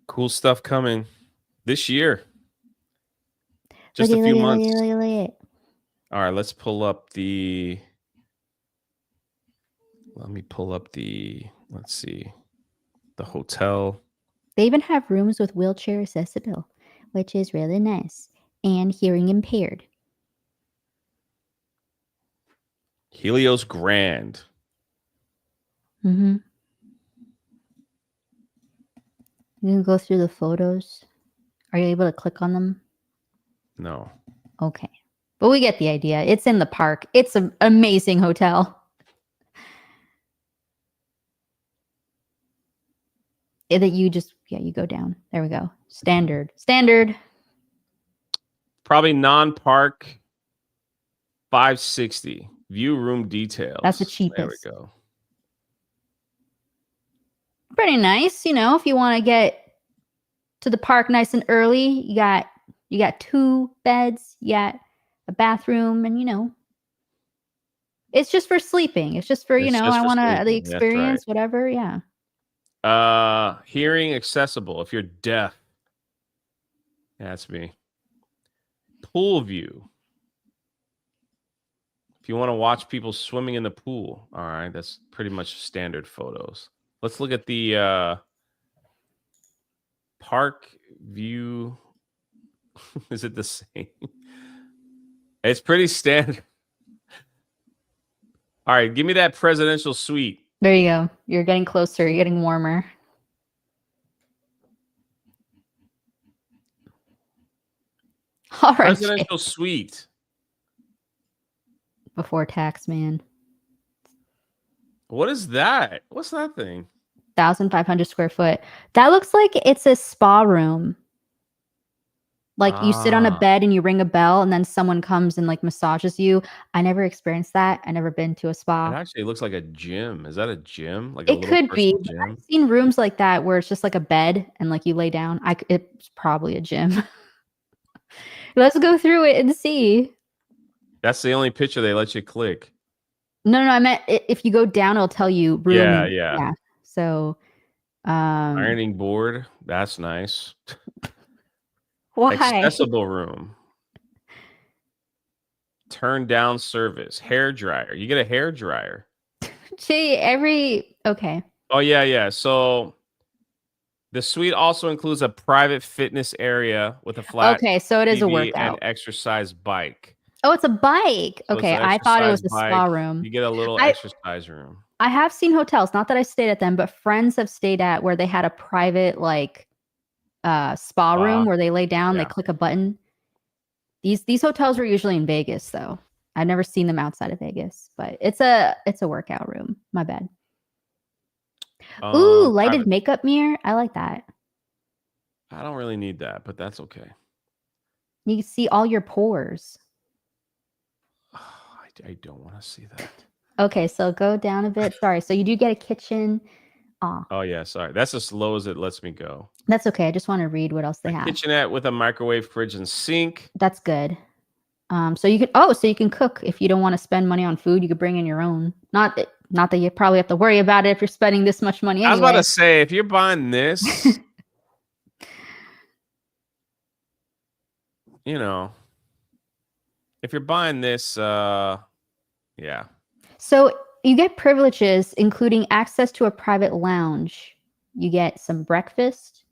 Speaker 1: Cool stuff coming this year. Just a few months. All right, let's pull up the. Let me pull up the. Let's see, the hotel.
Speaker 3: They even have rooms with wheelchair accessible, which is really nice, and hearing impaired.
Speaker 1: Helios Grand.
Speaker 3: Mm-hmm. You can go through the photos. Are you able to click on them?
Speaker 1: No.
Speaker 3: Okay. But we get the idea. It's in the park. It's an amazing hotel. That you just, you go down. There we go. Standard.
Speaker 1: Probably non-park 560. View room details.
Speaker 3: That's the cheapest.
Speaker 1: There we go.
Speaker 3: pretty nice. You know, if you want to get to the park nice and early, you got 2 beds, you got a bathroom, and you know, it's just for sleeping. It's just for, you
Speaker 1: It's
Speaker 3: know,
Speaker 1: just
Speaker 3: I
Speaker 1: for
Speaker 3: want to the
Speaker 1: sleeping. That's right.
Speaker 3: experience, whatever. Yeah.
Speaker 1: Hearing accessible. If you're deaf, that's me. Pool view. If you want to watch people swimming in the pool, all right, that's pretty much standard photos. Let's look at the park view. Is it the same? It's pretty standard. All right, give me that presidential suite.
Speaker 3: There you go. You're getting closer. You're getting warmer. All right.
Speaker 1: Presidential suite.
Speaker 3: Before tax, man.
Speaker 1: What is that? What's that thing?
Speaker 3: 1,500 square foot. That looks like it's a spa room. Like you sit on a bed and you ring a bell and then someone comes and like massages you. I never experienced that. I never been to a
Speaker 1: It
Speaker 3: spa.
Speaker 1: actually looks like a gym. Is that a gym? Like
Speaker 3: It could be.
Speaker 1: gym?
Speaker 3: I've seen rooms like that where it's just like a bed and like you lay down. It's probably a gym. Let's go through it and see.
Speaker 1: That's the only picture they let you click.
Speaker 3: No, I meant if you go down, it'll tell you room.
Speaker 1: Yeah.
Speaker 3: So,
Speaker 1: ironing board. That's nice.
Speaker 3: why?
Speaker 1: Accessible room. Turn down service. Hair dryer. You get a hair dryer.
Speaker 3: Gee, okay.
Speaker 1: Oh yeah. So the suite also includes a private fitness area with a flat.
Speaker 3: Okay, so it is a
Speaker 1: TV
Speaker 3: workout.
Speaker 1: and exercise bike.
Speaker 3: Oh, it's a bike.
Speaker 1: So
Speaker 3: Okay,
Speaker 1: it's an
Speaker 3: I thought it was a
Speaker 1: exercise
Speaker 3: spa
Speaker 1: bike.
Speaker 3: room.
Speaker 1: You get a little exercise room.
Speaker 3: I have seen hotels, not that I stayed at them, but friends have stayed at where they had a private like spa room where they lay down, they click a button. These hotels were usually in Vegas though. I've never seen them outside of Vegas, but it's a workout room. My bad. Ooh, lighted makeup mirror. I like that.
Speaker 1: I don't really need that, but that's okay.
Speaker 3: You can see all your pores.
Speaker 1: I don't want to see that.
Speaker 3: Okay, so go down a bit. Sorry. So you do get a kitchen.
Speaker 1: Oh yeah, sorry. That's as low as it lets me go.
Speaker 3: That's okay. I just want to read what else they have.
Speaker 1: Kitchenette with a microwave, fridge, and sink.
Speaker 3: That's good. So you can cook if you don't want to spend money on food. You could bring in your own. Not that you probably have to worry about it if you're spending this much money anyway.
Speaker 1: I was about to say, if you're buying this, you know, if you're buying this, yeah.
Speaker 3: So you get privileges, including access to a private lounge. You get some breakfast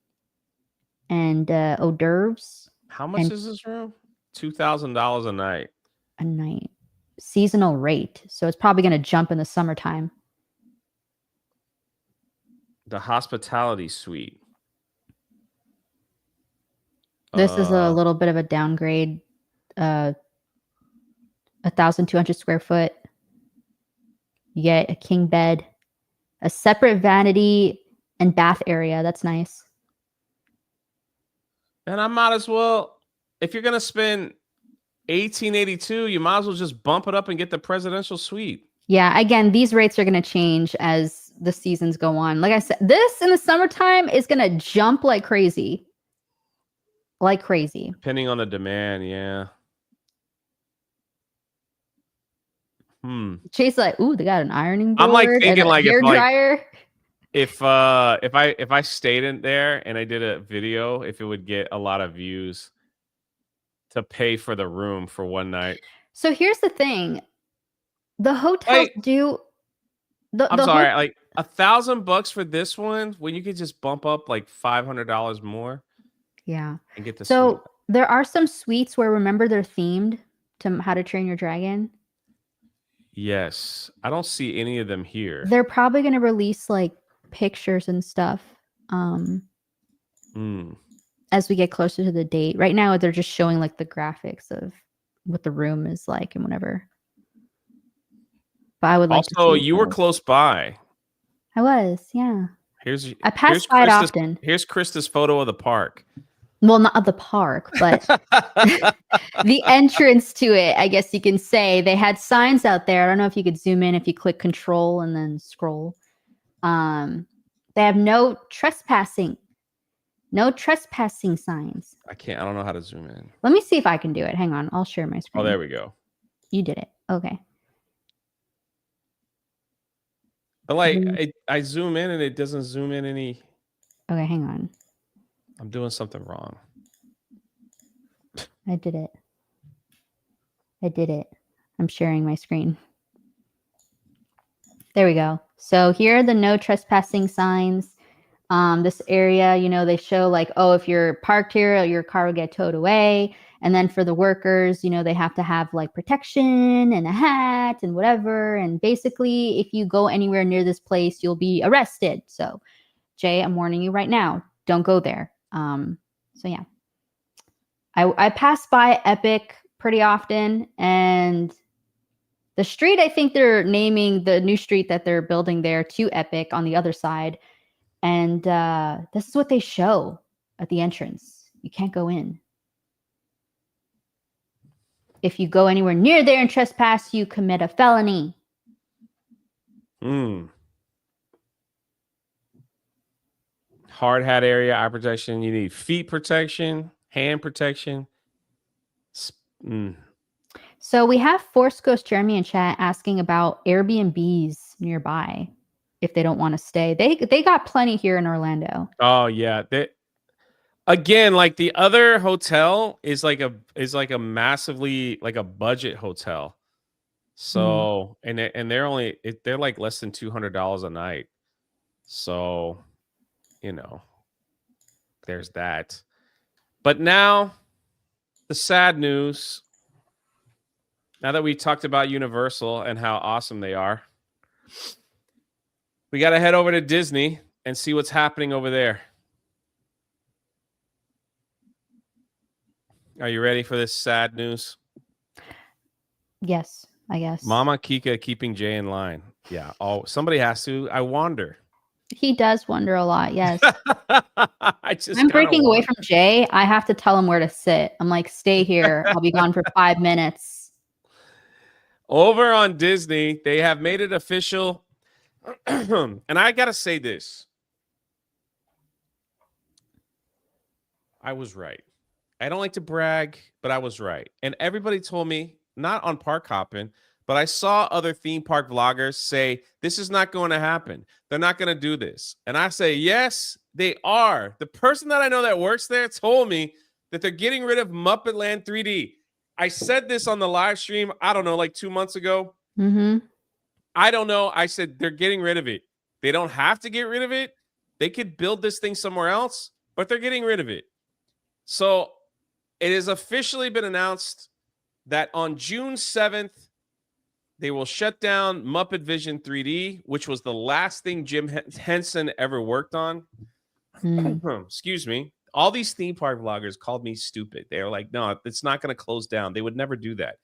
Speaker 3: and hors d'oeuvres.
Speaker 1: How much is this room? $2,000 a night.
Speaker 3: A night. Seasonal rate. So it's probably going to jump in the summertime.
Speaker 1: The hospitality suite.
Speaker 3: This is a little bit of a downgrade. 1,200 square foot. You get a king bed, a separate vanity and bath area. That's nice.
Speaker 1: And I might as well, if you're gonna spend $1,882, you might as well just bump it up and get the presidential suite.
Speaker 3: Yeah, again, these rates are gonna change as the seasons go on. Like I said, this in the summertime is gonna jump like crazy. Like crazy.
Speaker 1: Depending on the demand, yeah.
Speaker 3: Chase like, ooh, they got an ironing board.
Speaker 1: I'm like thinking like
Speaker 3: hair dryer.
Speaker 1: If I stayed in there and I did a video, if it would get a lot of views to pay for the room for one night.
Speaker 3: So here's the thing. The hotels do
Speaker 1: I'm sorry, like $1,000 for this one when you could just bump up like $500 more.
Speaker 3: Yeah.
Speaker 1: And get the
Speaker 3: suite.
Speaker 1: Suite.
Speaker 3: There are some suites where remember they're themed to How to Train Your Dragon.
Speaker 1: Yes. I don't see any of them here.
Speaker 3: They're probably going to release like pictures and stuff as we get closer to the date. Right now they're just showing like the graphics of what the room is like and whatever. But I would like
Speaker 1: also you were close by.
Speaker 3: I was, yeah.
Speaker 1: I
Speaker 3: passed by it often.
Speaker 1: Here's Krista's photo of the park.
Speaker 3: Well, not of the park, but the entrance to it, I guess you can say. They had signs out there. I don't know if you could zoom in if you click control and then scroll. They have no trespassing. No trespassing signs.
Speaker 1: I don't know how to zoom in.
Speaker 3: Let me see if I can do it. Hang on. I'll share my screen.
Speaker 1: Oh, there we go.
Speaker 3: You did it. Okay.
Speaker 1: But like, I zoom in and it doesn't zoom in any.
Speaker 3: Okay, hang on.
Speaker 1: I'm doing something wrong.
Speaker 3: I did it. I did it. I'm sharing my screen. There we go. So here are the no trespassing signs. This area, you know, they show like, oh, if you're parked here, your car will get towed away. And then for the workers, you know, they have to have like protection and a hat and whatever. And basically, if you go anywhere near this place, you'll be arrested. So, Jay, I'm warning you right now, don't go there. So yeah, I pass by Epic pretty often, and the street, I think they're naming the new street that they're building there to Epic on the other side. And this is what they show at the entrance. You can't go in. If you go anywhere near there and trespass, you commit a felony.
Speaker 1: Hard hat area, eye protection. You need feet protection, hand protection.
Speaker 3: So we have Force Ghost Jeremy in chat asking about Airbnbs nearby if they don't want to stay. They got plenty here in Orlando.
Speaker 1: Oh yeah. Again, like the other hotel is like a massively like a budget hotel. So and they're like less than $200 a night. So, you know, there's that. But now the sad news. Now that we talked about Universal and how awesome they are, we got to head over to Disney and see what's happening over there. Are you ready for this sad news?
Speaker 3: Yes, I guess.
Speaker 1: Mama Kika keeping Jay in line. Yeah. Oh, somebody has to. I wonder.
Speaker 3: He does wonder a lot. Yes.
Speaker 1: I'm
Speaker 3: breaking away from Jay. I have to tell him where to sit. I'm like, stay here. I'll be gone for 5 minutes.
Speaker 1: Over on Disney, they have made it official. And I got to say this. I was right. I don't like to brag, but I was right. And everybody told me, not on Park Hoppin, but I saw other theme park vloggers say, this is not going to happen. They're not going to do this. And I say, yes, they are. The person that I know that works there told me that they're getting rid of Muppet Land 3D. I said this on the live stream, I don't know, like 2 months ago. I don't know. I said they're getting rid of it. They don't have to get rid of it. They could build this thing somewhere else, but they're getting rid of it. So it has officially been announced that on June 7th, they will shut down Muppet Vision 3D, which was the last thing Jim Henson ever worked on. Excuse me. All these theme park vloggers called me stupid. They were like, no, it's not going to close down. They would never do that.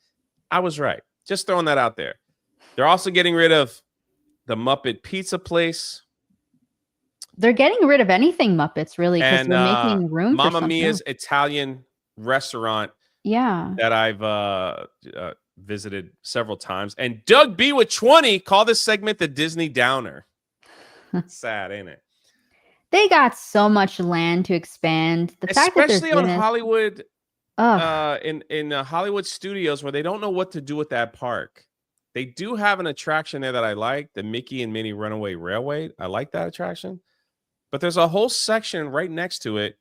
Speaker 1: I was right. Just throwing that out there. They're also getting rid of the Muppet Pizza Place.
Speaker 3: They're getting rid of anything Muppets, really, because they're making room for
Speaker 1: Mamma Mia's Italian restaurant.
Speaker 3: Yeah.
Speaker 1: That I've visited several times. And Doug B with 20 called this segment the Disney Downer. Sad, ain't it?
Speaker 3: They got so much land to expand. The fact that
Speaker 1: especially on
Speaker 3: this,
Speaker 1: Hollywood, in Hollywood Studios, where they don't know what to do with that park. They do have an attraction there that I like, the Mickey and Minnie Runaway Railway. I like that attraction. But there's a whole section right next to it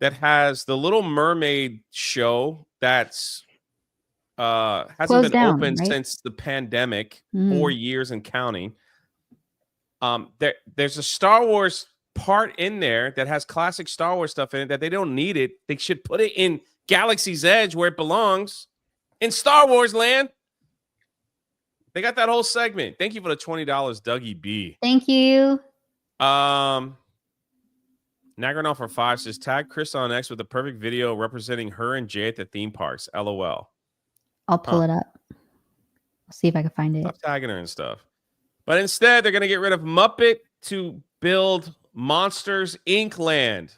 Speaker 1: that has the Little Mermaid show that's hasn't been open since the pandemic, 4 years and counting. There's a Star Wars part in there that has classic Star Wars stuff in it that they don't need it. They should put it in Galaxy's Edge where it belongs, in Star Wars land. They got that whole segment. Thank you for the $20, Dougie B.
Speaker 3: Thank you.
Speaker 1: Nagranol for 5 says, tag Chris on X with the perfect video representing her and Jay at the theme parks. LOL.
Speaker 3: I'll pull it up. I'll see if I can find it.
Speaker 1: Stop tagging her and stuff. But instead, they're going to get rid of Muppet to build Monsters Inc. land.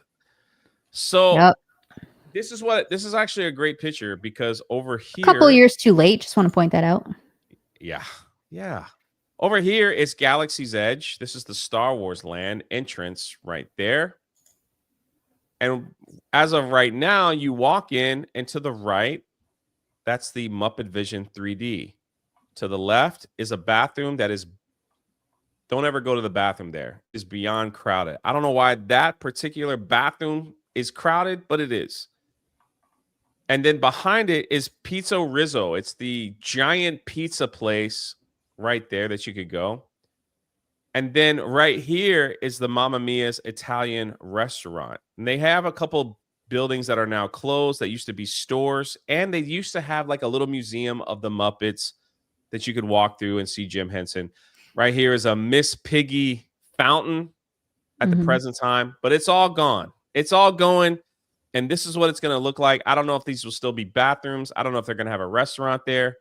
Speaker 1: So this is actually a great picture because over here,
Speaker 3: a couple years too late. Just want to point that out.
Speaker 1: Yeah. Over here is Galaxy's Edge. This is the Star Wars land entrance right there. And as of right now, you walk in, and to the right, that's the Muppet Vision 3D. To the left is a bathroom that is, don't ever go to the bathroom there, is beyond crowded. I don't know why that particular bathroom is crowded, but it is. And then behind it is Pizza Rizzo. It's the giant pizza place right there that you could go. And then right here is the Mamma Mia's Italian restaurant. And they have a couple buildings that are now closed that used to be stores. And they used to have like a little museum of the Muppets that you could walk through and see Jim Henson. Right here is a Miss Piggy fountain at the present time, but it's all gone. It's all going. And this is what it's going to look like. I don't know if these will still be bathrooms. I don't know if they're going to have a restaurant there.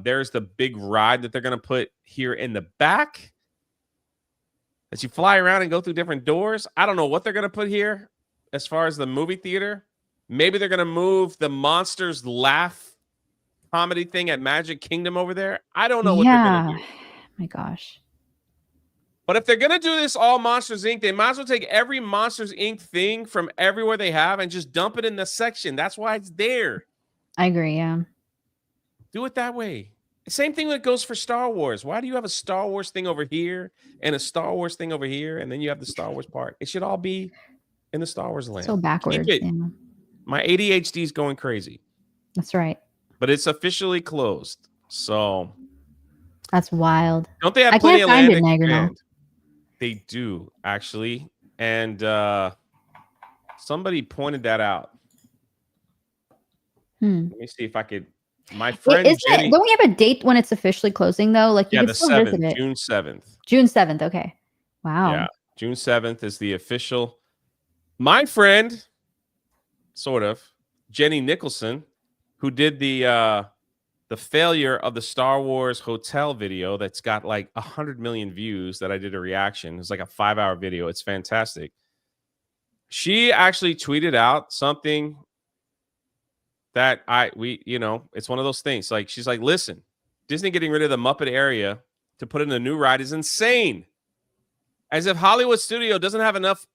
Speaker 1: There's the big ride that they're going to put here in the back that you fly around and go through different doors. I don't know what they're going to put here as far as the movie theater. Maybe they're going to move the Monsters Laugh comedy thing at Magic Kingdom over there. I don't know what they're going to do.
Speaker 3: My gosh.
Speaker 1: But if they're going to do this all Monsters Inc., they might as well take every Monsters Inc. thing from everywhere they have and just dump it in the section. That's why it's there.
Speaker 3: I agree, yeah.
Speaker 1: Do it that way. Same thing that goes for Star Wars. Why do you have a Star Wars thing over here and a Star Wars thing over here, and then you have the Star Wars part? It should all be in the Star Wars land.
Speaker 3: So backwards.
Speaker 1: Yeah. My ADHD is going crazy.
Speaker 3: That's right.
Speaker 1: But it's officially closed. So
Speaker 3: that's wild.
Speaker 1: Don't they have plenty of land to expand? They do, actually. And somebody pointed that out. Let me see if I could. My friend Jenny.
Speaker 3: Don't we have a date when it's officially closing, though? Like, you can still visit it.
Speaker 1: June 7th.
Speaker 3: June 7th. Okay. Wow.
Speaker 1: Yeah. June 7th is the official. My friend, sort of, Jenny Nicholson, who did the failure of the Star Wars hotel video that's got like 100 million views that I did a reaction. It's like a 5-hour video. It's fantastic. She actually tweeted out something that it's one of those things. Like, she's like, listen, Disney getting rid of the Muppet area to put in a new ride is insane. As if Hollywood Studio doesn't have enough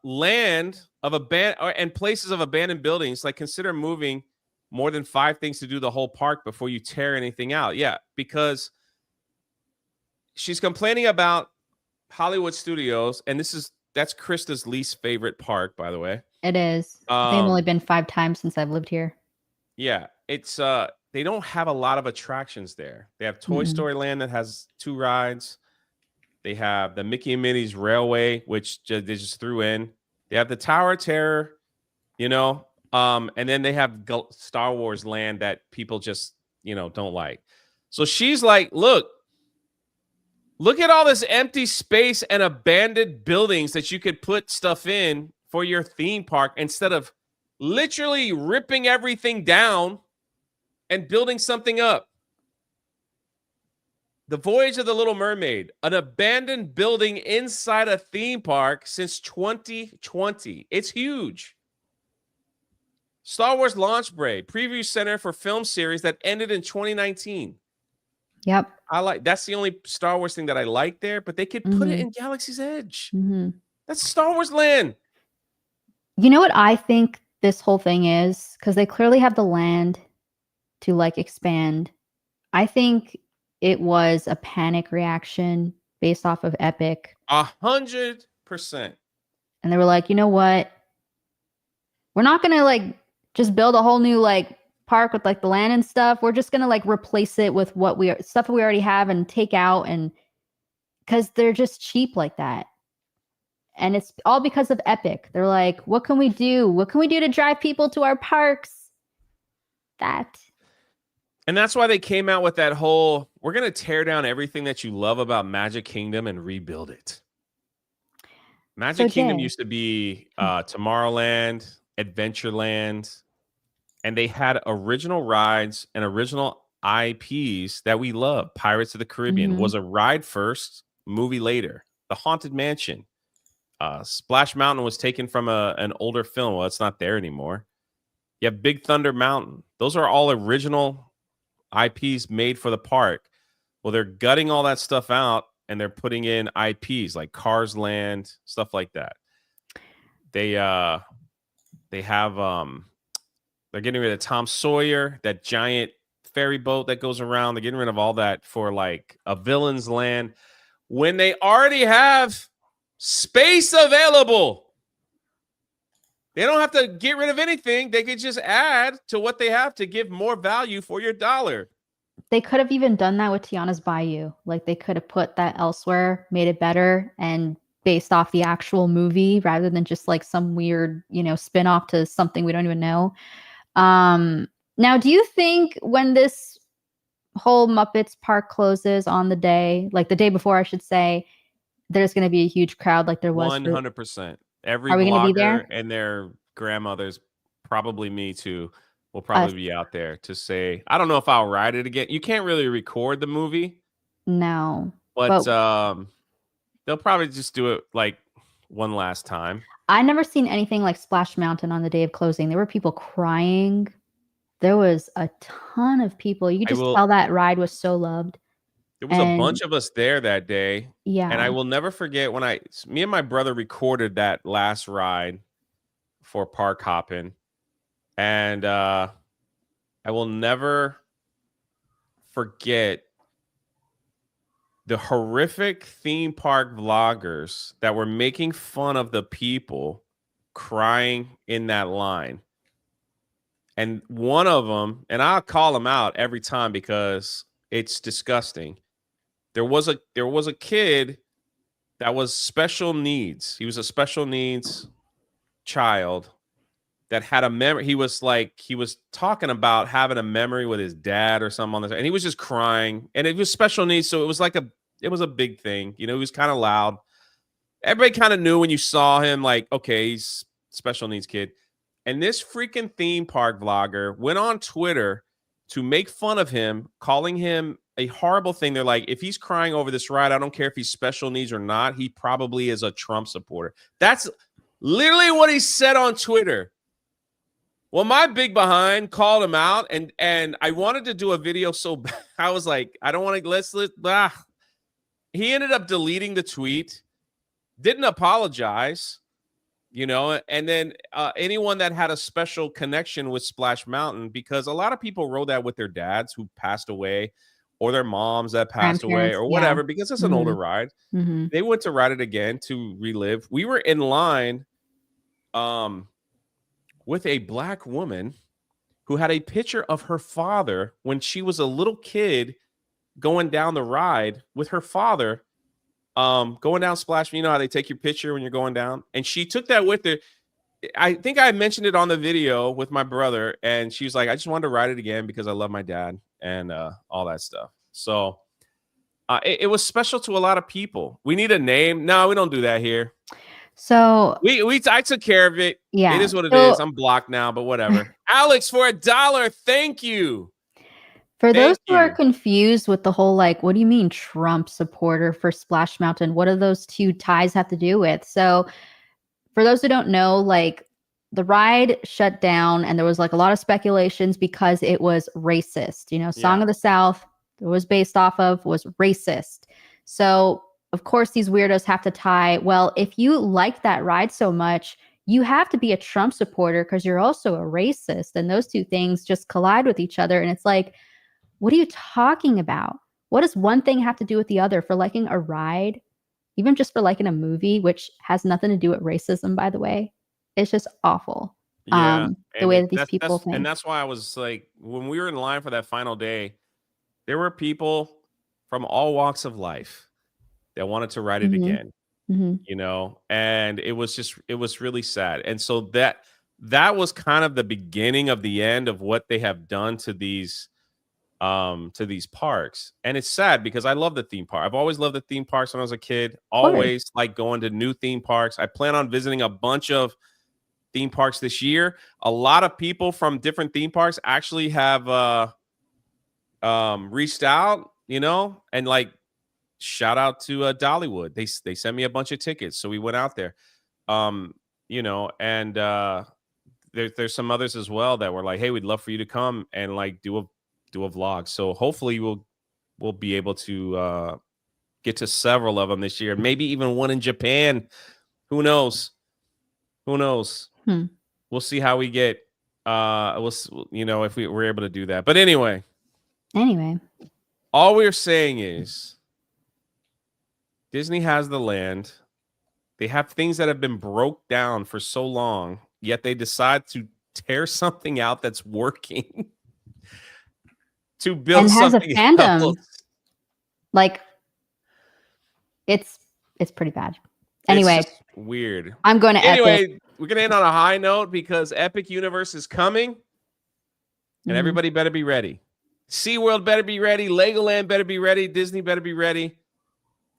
Speaker 1: land of and places of abandoned buildings. Like, consider moving more than 5 things to do the whole park before you tear anything out. Yeah, because she's complaining about Hollywood Studios, and that's Krista's least favorite park, by the way.
Speaker 3: It is. I think I've only been 5 times since I've lived here.
Speaker 1: Yeah, it's they don't have a lot of attractions there. They have Toy Story Land that has 2 rides. They have the Mickey and Minnie's Railway, which they just threw in. They have the Tower of Terror, and then they have Star Wars Land that people just, don't like. So she's like, look at all this empty space and abandoned buildings that you could put stuff in for your theme park instead of literally ripping everything down and building something up. The Voyage of the Little Mermaid, an abandoned building inside a theme park since 2020. It's huge. Star Wars Launch Bay, preview center for film series that ended in 2019.
Speaker 3: Yep.
Speaker 1: That's the only Star Wars thing that I like there, but they could put it in Galaxy's Edge. That's Star Wars land.
Speaker 3: You know what I think this whole thing is? Because they clearly have the land to like expand. I think it was a panic reaction based off of Epic.
Speaker 1: 100%.
Speaker 3: And they were like, you know what? We're not going to like just build a whole new like park with like the land and stuff. We're just going to like replace it with stuff we already have and take out, and because they're just cheap like that. And it's all because of Epic. They're like, what can we do? What can we do to drive people to our parks?
Speaker 1: And that's why they came out with that whole, we're going to tear down everything that you love about Magic Kingdom and rebuild it. Magic Kingdom used to be Tomorrowland, Adventureland, and they had original rides and original IPs that we love. Pirates of the Caribbean was a ride first, movie later. The Haunted Mansion. Splash Mountain was taken from an older film. Well, it's not there anymore. You have Big Thunder Mountain. Those are all original IPs made for the park. Well, they're gutting all that stuff out and they're putting in IPs like Cars Land, stuff like that. They have they're getting rid of Tom Sawyer, that giant ferry boat that goes around. They're getting rid of all that for like a villain's land when they already have space available. They don't have to get rid of anything. They could just add to what they have to give more value for your dollar.
Speaker 3: They could have even done that with Tiana's Bayou. Like they could have put that elsewhere, made it better, and based off the actual movie rather than just like some weird, spin-off to something we don't even know. Now, do you think when this whole Muppets park closes on the day, like the day before, I should say, there's going to be a huge crowd like there was?
Speaker 1: 100%. Every
Speaker 3: Are we gonna be
Speaker 1: vlogger
Speaker 3: there?
Speaker 1: and their grandmothers, probably me too, will probably be out there to say, I don't know if I'll ride it again. You can't really record the movie.
Speaker 3: No.
Speaker 1: But they'll probably just do it like one last time.
Speaker 3: I never seen anything like Splash Mountain on the day of closing. There were people crying. There was a ton of people. You could just tell that ride was so loved.
Speaker 1: There was a bunch of us there that day.
Speaker 3: Yeah.
Speaker 1: And I will never forget when me and my brother recorded that last ride for Park Hoppin. And I will never forget the horrific theme park vloggers that were making fun of the people crying in that line. And one of them, and I'll call him out every time because it's disgusting. There was a kid that was special needs. He was a special needs child that had a memory. He was talking about having a memory with his dad or something on this, and he was just crying. And it was special needs, so it was a big thing. He was kind of loud. Everybody kind of knew when you saw him, like, okay, he's special needs kid. And this freaking theme park vlogger went on Twitter to make fun of him, calling him a horrible thing. They're like, if he's crying over this ride, I don't care if he's special needs or not. He probably is a Trump supporter. That's literally what he said on Twitter. Well, my big behind called him out, and I wanted to do a video so bad. I was like, I don't want to, He ended up deleting the tweet, didn't apologize. And then anyone that had a special connection with Splash Mountain, because a lot of people rode that with their dads who passed away or their moms that passed away or whatever, because it's an older ride.
Speaker 3: Mm-hmm.
Speaker 1: They went to ride it again to relive. We were in line with a Black woman who had a picture of her father when she was a little kid going down the ride with her father. Going down Splash, you know how they take your picture when you're going down, and she took that with her. I think I mentioned it on the video with my brother, and she was like, I just wanted to ride it again because I love my dad and all that stuff. So it was special to a lot of people. We need a name. No, we don't do that here.
Speaker 3: So
Speaker 1: I took care of it.
Speaker 3: Yeah,
Speaker 1: it is what it is. I'm blocked now, but whatever. Alex, for $1, thank you.
Speaker 3: For those who are confused with the whole, like, what do you mean Trump supporter for Splash Mountain? What do those two ties have to do with? So for those who don't know, like, the ride shut down and there was like a lot of speculations because it was racist. Song of the South, it was based off of, was racist. So of course these weirdos have to tie, well, if you like that ride so much, you have to be a Trump supporter because you're also a racist. And those two things just collide with each other. And it's like, what are you talking about? What does one thing have to do with the other? For liking a ride, even just for liking a movie, which has nothing to do with racism, by the way. It's just awful.
Speaker 1: Yeah,
Speaker 3: the way that these people think.
Speaker 1: And that's why I was like, when we were in line for that final day, there were people from all walks of life that wanted to ride it again.
Speaker 3: Mm-hmm.
Speaker 1: And it was really sad. And so that was kind of the beginning of the end of what they have done to these parks. And it's sad because I love the theme park. I've always loved the theme parks when I was a kid. Always like going to new theme parks. I plan on visiting a bunch of theme parks this year. A lot of people from different theme parks actually have reached out, and like, shout out to Dollywood. They sent me a bunch of tickets, so we went out there. And there's some others as well that were like, hey, we'd love for you to come and like do a vlog. So hopefully we'll we'll be able to get to several of them this year, maybe even one in Japan. Who knows? Who knows? We'll see how we get. If we're able to do that. But anyway, all we're saying is Disney has the land. They have things that have been broke down for so long, yet they decide to tear something out that's working to build
Speaker 3: and has
Speaker 1: something
Speaker 3: a fandom.
Speaker 1: else.
Speaker 3: Like, it's pretty bad. Anyway,
Speaker 1: it's just weird.
Speaker 3: I'm going to Epic.
Speaker 1: We're gonna end on a high note because Epic Universe is coming, and everybody better be ready. SeaWorld better be ready. Legoland better be ready. Disney better be ready.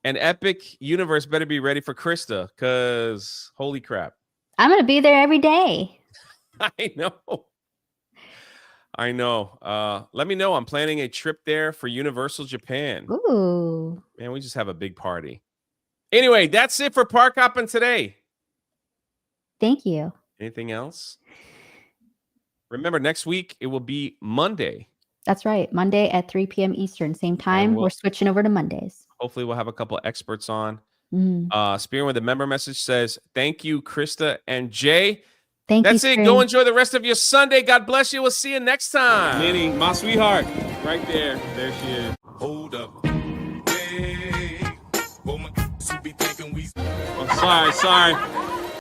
Speaker 1: And Epic Universe better be ready for Krista, because holy crap.
Speaker 3: I'm going to be there every day.
Speaker 1: I know. Let me know. I'm planning a trip there for Universal Japan.
Speaker 3: Ooh.
Speaker 1: Man, we just have a big party. Anyway, that's it for Park Hoppin' today.
Speaker 3: Thank you.
Speaker 1: Anything else? Remember, next week, it will be Monday.
Speaker 3: That's right. Monday at 3 p.m. Eastern. Same time. We're switching over to Mondays.
Speaker 1: Hopefully, we'll have a couple of experts on. Spearing with a member message says, thank you, Krista and Jay. That's it. Go enjoy the rest of your Sunday. God bless you. We'll see you next time.
Speaker 4: Lenny, my sweetheart, right there. There she is.
Speaker 2: Hold up. Hey, oh my, you be thinking we.
Speaker 4: I'm sorry.